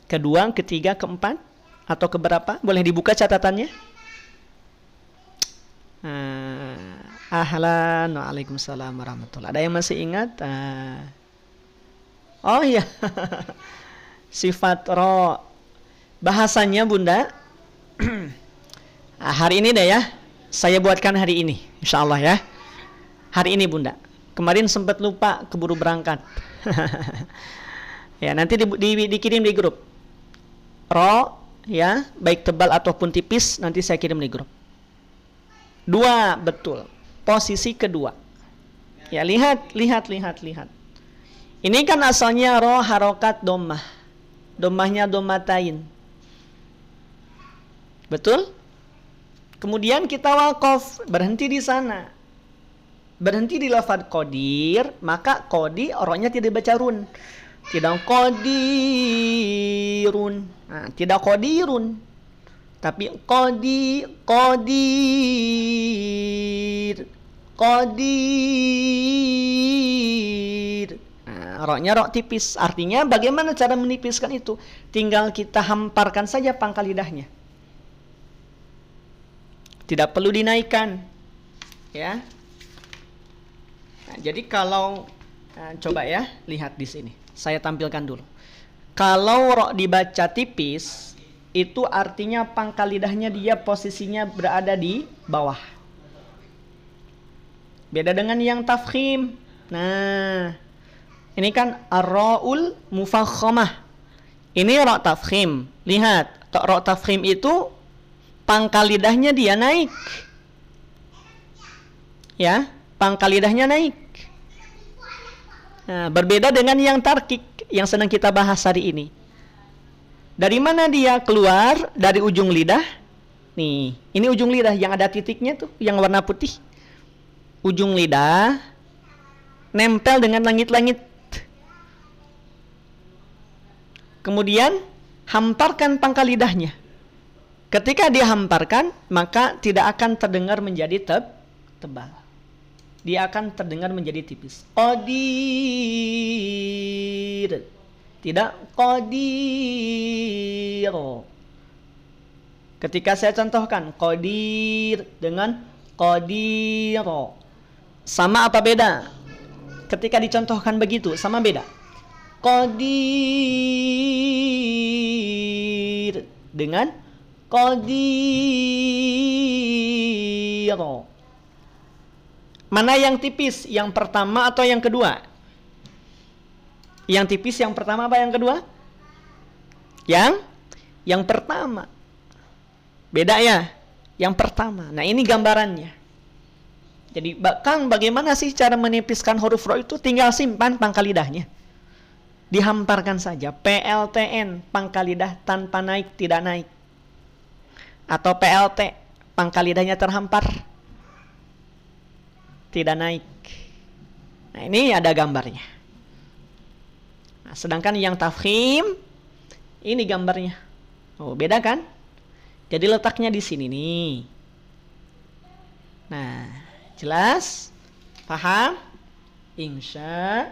Kedua, ketiga, keempat? Atau keberapa? Boleh dibuka catatannya? Ahlan, waalaikumsalam warahmatullahi. Ada yang masih ingat? Oh iya. Sifat ro. Bahasanya Bunda. Hari ini deh ya. Saya buatkan hari ini, insyaallah ya. Hari ini Bunda. Kemarin sempat lupa, keburu berangkat. Ya, nanti dikirim di grup. Ro ya, baik tebal ataupun tipis, nanti saya kirim di grup. 2, betul. Posisi kedua. Ya, lihat. Ini kan asalnya ro harokat dommah. Dommahnya dommatain. Betul? Kemudian kita wakof, berhenti di sana. Berhenti di lafadz qadir, maka qodi rohnya tidak baca run. Tidak qadirun. Nah, tidak qadirun. Tapi qadir. Qadir. Roknya rok tipis. Artinya bagaimana cara menipiskan itu? Tinggal kita hamparkan saja pangkal lidahnya. Tidak perlu dinaikkan. Ya. Nah, jadi kalau coba ya, lihat di sini. Saya tampilkan dulu. Kalau rok dibaca tipis, itu artinya pangkal lidahnya dia posisinya berada di bawah. Beda dengan yang tafkhim. Nah, ini kan ar-ra'ul mufakhamah. Ini ra tafkhim. Lihat, ra tafkhim itu pangkal lidahnya dia naik. Ya, pangkal lidahnya naik. Nah, berbeda dengan yang tarkik yang sedang kita bahas hari ini. Dari mana dia keluar? Dari ujung lidah. Nih, ini ujung lidah yang ada titiknya tuh, yang warna putih. Ujung lidah nempel dengan langit-langit. Kemudian hamparkan pangkal lidahnya. Ketika dihamparkan, maka tidak akan terdengar menjadi tebal. Dia akan terdengar menjadi tipis. Qadir. Tidak qadir. Ketika saya contohkan qadir dengan qadir, sama apa beda? Ketika dicontohkan begitu, sama beda? Qadir dengan qadir. Mana yang tipis? Yang pertama atau yang kedua? Yang tipis yang pertama apa yang kedua? Yang pertama. Beda ya? Yang pertama. Nah, ini gambarannya. Jadi, Kang, bagaimana sih cara menipiskan huruf ro itu? Tinggal simpan pangkal lidahnya. Dihamparkan saja. PLTN, pangkal lidah tanpa naik, tidak naik. Atau PLT, pangkal lidahnya terhampar, tidak naik. Nah, ini ada gambarnya. Nah, sedangkan yang tafkhim, ini gambarnya. Oh, beda kan? Jadi letaknya di sini nih. Nah, jelas? Paham? Insya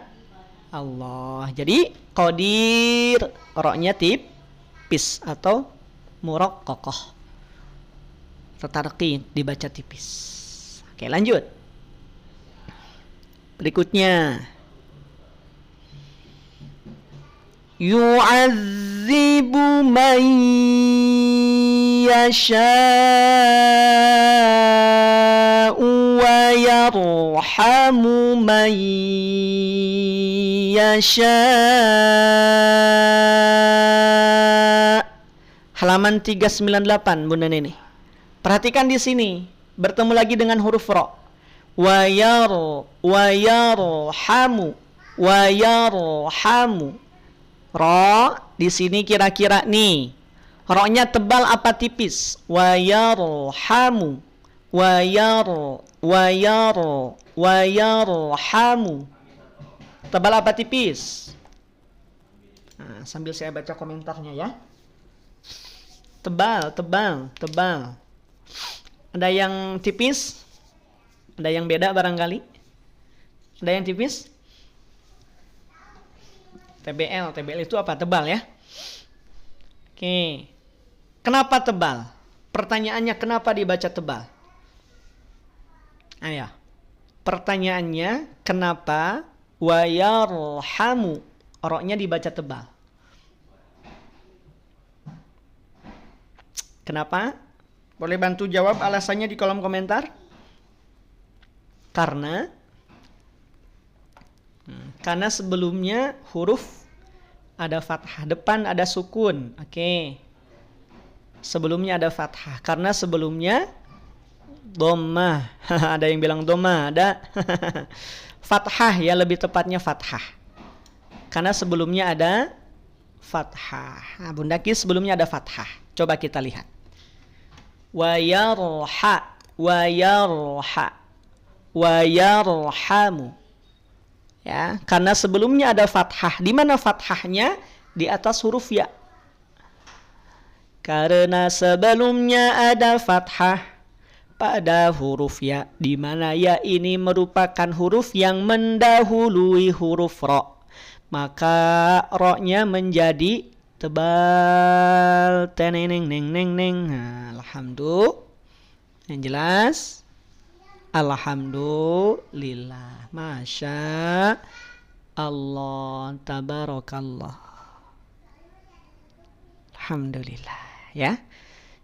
Allah. Jadi qadir, roknya tipis atau muraqqaqah. Tatarqi dibaca tipis. Oke, lanjut. Berikutnya. Yu'adzibu man yasha'u wa yarhamu man yasha'. Halaman 398 Bunda Neni. Perhatikan di sini, bertemu lagi dengan huruf ra. Wa yarhamu. Ra di sini kira-kira nih. Ra-nya tebal apa tipis? Wa yarhamu. Tebal apa tipis? Nah, sambil saya baca komentarnya ya. Tebal. Ada yang tipis? Ada yang beda barangkali? Ada yang tipis? TBL itu apa? Tebal ya? Oke. Kenapa tebal? Pertanyaannya kenapa dibaca tebal? Ayo. Pertanyaannya kenapa wa yarhamu roknya dibaca tebal? Kenapa? Boleh bantu jawab alasannya di kolom komentar? Karena sebelumnya huruf ada fathah, depan ada sukun. Oke. Sebelumnya ada fathah karena sebelumnya dhammah. Ada yang bilang dhammah, ada fathah ya, lebih tepatnya fathah. Karena sebelumnya ada fathah. Nah, Bunda Ki sebelumnya ada fathah. Coba kita lihat. Wa yarhamu. Ya, karena sebelumnya ada fathah. Di mana fathahnya? Di atas huruf ya. Karena sebelumnya ada fathah pada huruf ya, di mana ya ini merupakan huruf yang mendahului huruf ra. maka ro-nya menjadi tebal. Teneng neng neng neng. Nah, alhamdulillah. Yang jelas. Alhamdulillah. Masya Allah. Tabarakallah. Alhamdulillah. Ya.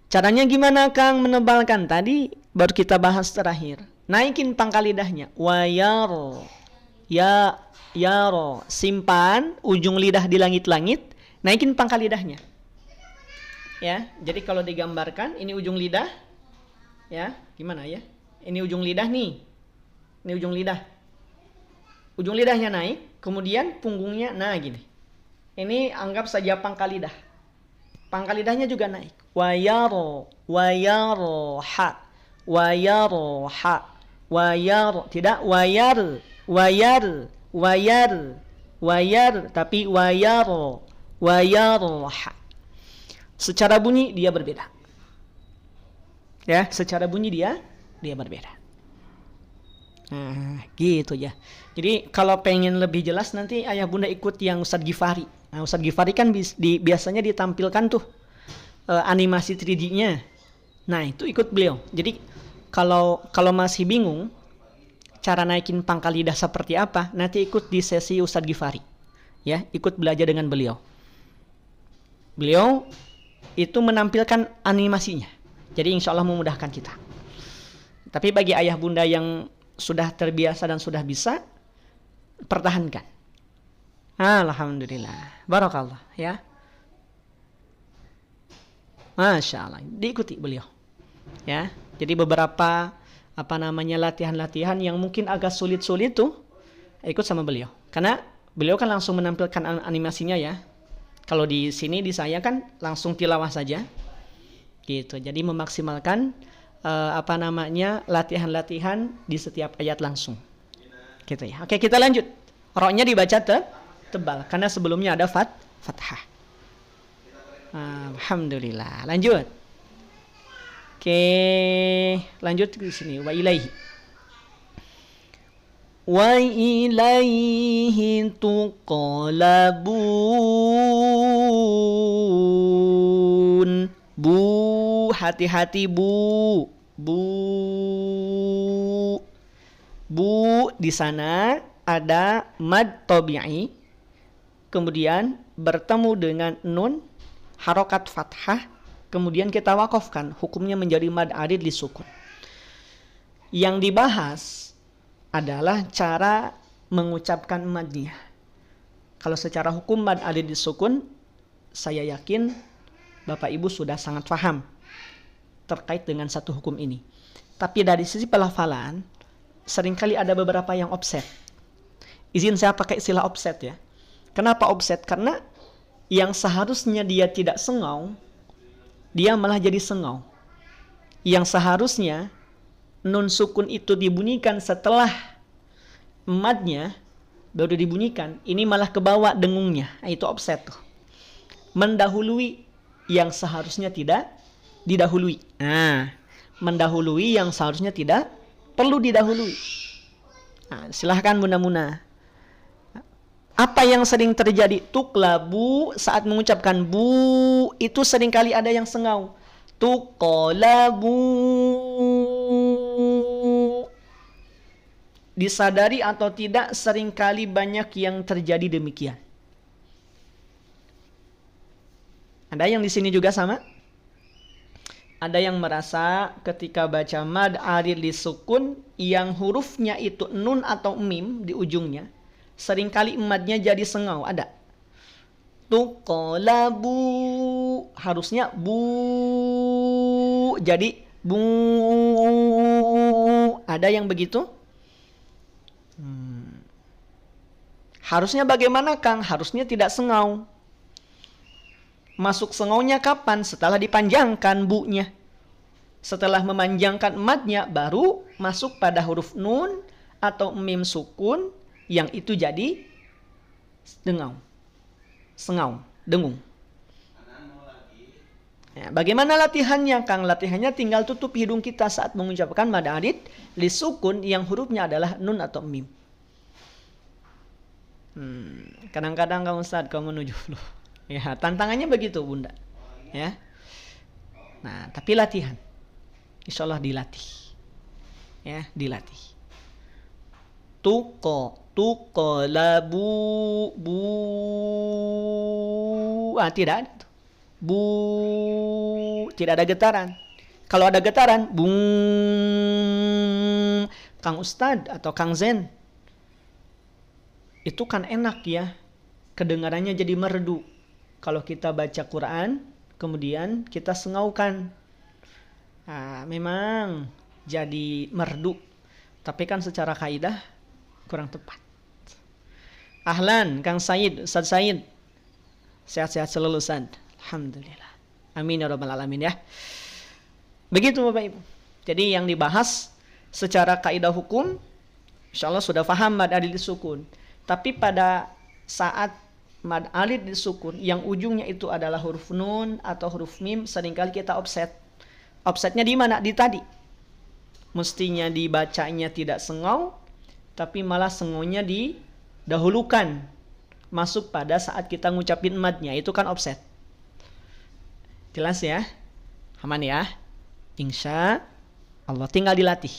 Caranya gimana Kang menebalkan? Tadi baru kita bahas terakhir. Naikin pangkal lidahnya. Wayar. Ya. Yaro. Simpan ujung lidah di langit-langit. Naikin pangkal lidahnya. Ya. Jadi kalau digambarkan. Ini ujung lidah. Ya. Gimana ya? Ini ujung lidah nih. Ini ujung lidah. Ujung lidahnya naik. Kemudian punggungnya. Nah gini. Ini anggap saja pangkal lidah. Pangkal lidahnya juga naik. Wayaro. Wayaro. Ha. Wayaro. Ha. Wayaro. Tidak. Wayar. Wayar. Wayar. Wayar. Tapi wayaro. Wayaro. Ha. Secara bunyi dia berbeda. Ya. Secara bunyi dia berbeda. Nah, gitu ya. Jadi kalau pengen lebih jelas nanti ayah bunda ikut yang Ustadz Gifari. Nah, Ustadz Gifari kan biasanya ditampilkan tuh animasi 3D-nya. Nah, itu ikut beliau. Jadi kalau masih bingung cara naikin pangkal lidah seperti apa, nanti ikut di sesi Ustadz Gifari. Ya, ikut belajar dengan beliau. Beliau itu menampilkan animasinya. Jadi insya Allah memudahkan kita. Tapi bagi ayah bunda yang sudah terbiasa dan sudah bisa, pertahankan. Alhamdulillah. Barakallah ya. Masya Allah. Diikuti beliau. Ya. Jadi beberapa latihan-latihan yang mungkin agak sulit-sulit tuh ikut sama beliau. Karena beliau kan langsung menampilkan animasinya ya. Kalau di sini di saya kan langsung tilawah saja. Gitu. Jadi memaksimalkan latihan-latihan di setiap ayat langsung. Gitu ya. Oke, kita lanjut. Ro-nya dibaca tebal karena sebelumnya ada fathah. Alhamdulillah. Lanjut. Oke, lanjut di sini. Wa ilaihi. Wa ilaihi tuqalabun. Bu, hati-hati bu. Bu di sana ada mad tabi'i, kemudian bertemu dengan nun harokat fathah, kemudian kita wakafkan, hukumnya menjadi mad arid li sukun. Yang dibahas adalah cara mengucapkan madnya. Kalau secara hukum mad arid li sukun, saya yakin Bapak Ibu sudah sangat paham terkait dengan satu hukum ini. Tapi dari sisi pelafalan, seringkali ada beberapa yang offset. Izin saya pakai istilah offset ya. Kenapa offset? Karena yang seharusnya dia tidak sengau, dia malah jadi sengau. Yang seharusnya nun sukun itu dibunyikan setelah madnya, baru dibunyikan, ini malah kebawa dengungnya. Itu offset tuh. Mendahului yang seharusnya tidak didahului. Nah, mendahului yang seharusnya tidak perlu didahului. Nah, silahkan Bunda. Apa yang sering terjadi? Tuklabu saat mengucapkan bu itu seringkali ada yang sengau. Tuqalabu. Disadari atau tidak, seringkali banyak yang terjadi demikian. Ada yang di sini juga sama? Ada yang merasa ketika baca mad arid li sukun yang hurufnya itu nun atau mim di ujungnya, seringkali madnya jadi sengau. Ada. Tuqalabu, harusnya bu jadi bu. Ada yang begitu? Harusnya bagaimana Kang? Harusnya tidak sengau. Masuk sengaunya kapan? Setelah dipanjangkan bu-nya. Setelah memanjangkan madnya, baru masuk pada huruf nun atau mim sukun yang itu jadi dengau. Sengau, dengung. Ya, bagaimana latihannya Kang? Latihannya tinggal tutup hidung kita saat mengucapkan mad arid li sukun yang hurufnya adalah nun atau mim. Kadang-kadang Kang Ustadz kamu menuju flu. Ya, tantangannya begitu Bunda. Ya. Nah, tapi latihan. Insya Allah dilatih. Ya, dilatih. Tuko labu tidak ada tuh. Tidak ada getaran. Kalau ada getaran, Kang Ustadz atau Kang Zen, itu kan enak ya, kedengarannya jadi merdu. Kalau kita baca Quran, kemudian kita sengaukan, memang jadi merdu. Tapi kan secara kaidah kurang tepat. Ahlan, Kang Said, Ustaz Said, sehat-sehat selalu Ustaz. Alhamdulillah. Amin ya rabbal alamin ya. Begitu Bapak Ibu. Jadi yang dibahas secara kaidah hukum, insya Allah sudah paham mad alid disukun. Tapi pada saat mad alid disukun, yang ujungnya itu adalah huruf nun atau huruf mim, seringkali kita offset. Offsetnya di mana? Di tadi. Mestinya dibacanya tidak sengau, tapi malah sengaunya didahulukan. Masuk pada saat kita ngucapin madnya, itu kan offset. Jelas ya? Aman ya? Insya Allah tinggal dilatih.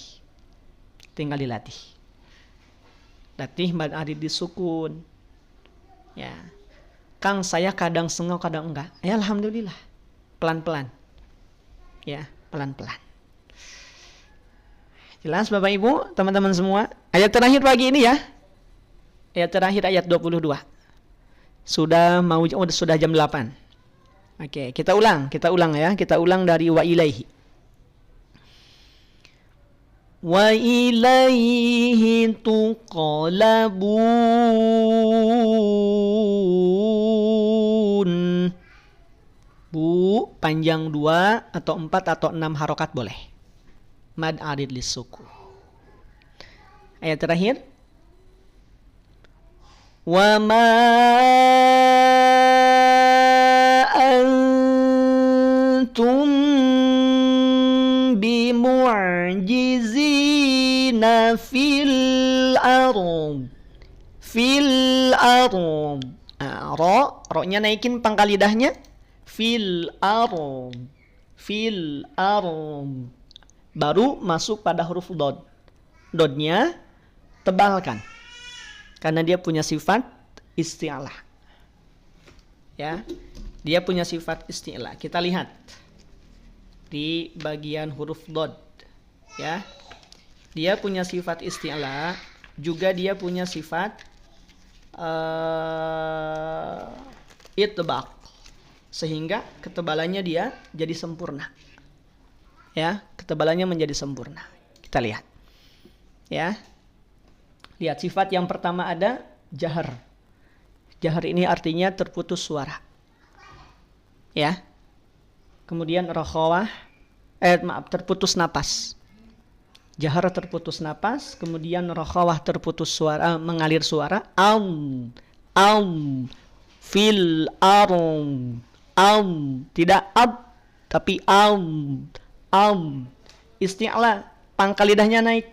Latih mad alid disukun. Ya. Kang, saya kadang sengau, kadang enggak. Ya alhamdulillah. Pelan-pelan. Ya, pelan-pelan. Jelas Bapak Ibu, teman-teman semua? Ayat terakhir pagi ini ya. Ayat terakhir ayat 22. Sudah jam 8. Oke, kita ulang ya. Kita ulang dari wa ilaihi. Wa ilaihi tuqalabun. Bu, panjang 2 atau 4 atau 6 harokat boleh. Mad alid lisuku. Ayat terakhir. Wa ma antum bimu'jizina fil ard. Ro-nya naikin pangkal lidahnya. Fil ard. Baru masuk pada huruf dod. Dodnya tebalkan. Karena dia punya sifat isti'alah. Ya. Dia punya sifat isti'alah. Kita lihat di bagian huruf dod. Ya. Dia punya sifat isti'alah, juga dia punya sifat itbaq. Sehingga ketebalannya dia jadi sempurna. Ya, ketebalannya menjadi sempurna. Kita lihat. Ya. Lihat sifat yang pertama ada jahar. Jahar ini artinya terputus suara. Ya. Kemudian rakhawah, terputus napas. Jahar terputus napas, kemudian rakhawah terputus suara, mengalir suara. Fil arum. Tidak ab, tapi isti'la, pangkal lidahnya naik.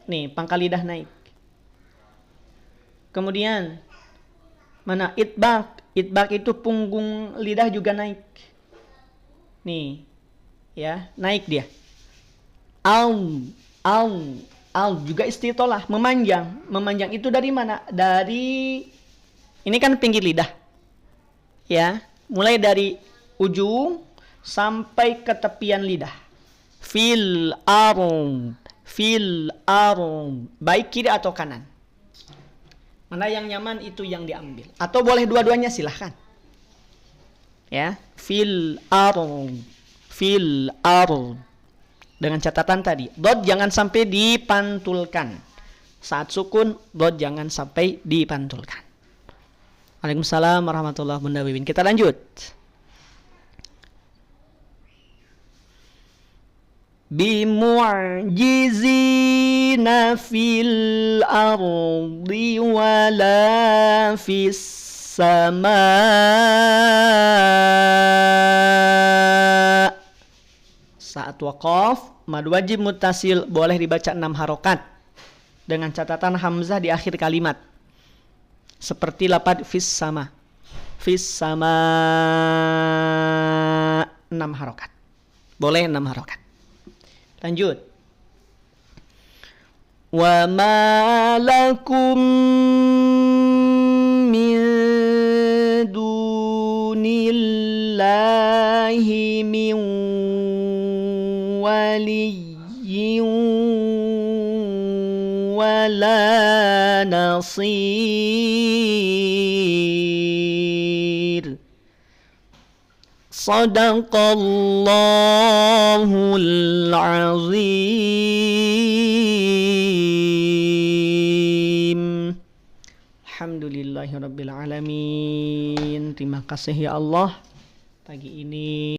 Nih, pangkal lidah naik. Kemudian mana itbaq? Itbaq itu punggung lidah juga naik. Nih. Ya, naik dia. Juga istitolah, memanjang. Memanjang itu dari mana? Dari ini kan pinggir lidah. Ya, mulai dari ujung sampai ke tepian lidah. Fil arum. Baik kiri atau kanan. Mana yang nyaman itu yang diambil. Atau boleh dua-duanya, silahkan. Ya, fil arum. Dengan catatan tadi, dot jangan sampai dipantulkan. Saat sukun, dot jangan sampai dipantulkan. Waalaikumsalam warahmatullahi wabarakatuh. Bunda Wiwin. Kita lanjut. Bimu'jizina fil ardi wala fis sama. Saat waqaf, mad wajib muttasil boleh dibaca 6 harokat dengan catatan hamzah di akhir kalimat. Seperti lafaz fis sama. Fis sama 6 harokat. Boleh 6 harokat. Lanjut. Wa ma lakum min dunillahi min waliyyin wala nasir. Sadaqallahul azim. Alhamdulillahirabbil alamin. Terima kasih ya Allah pagi ini.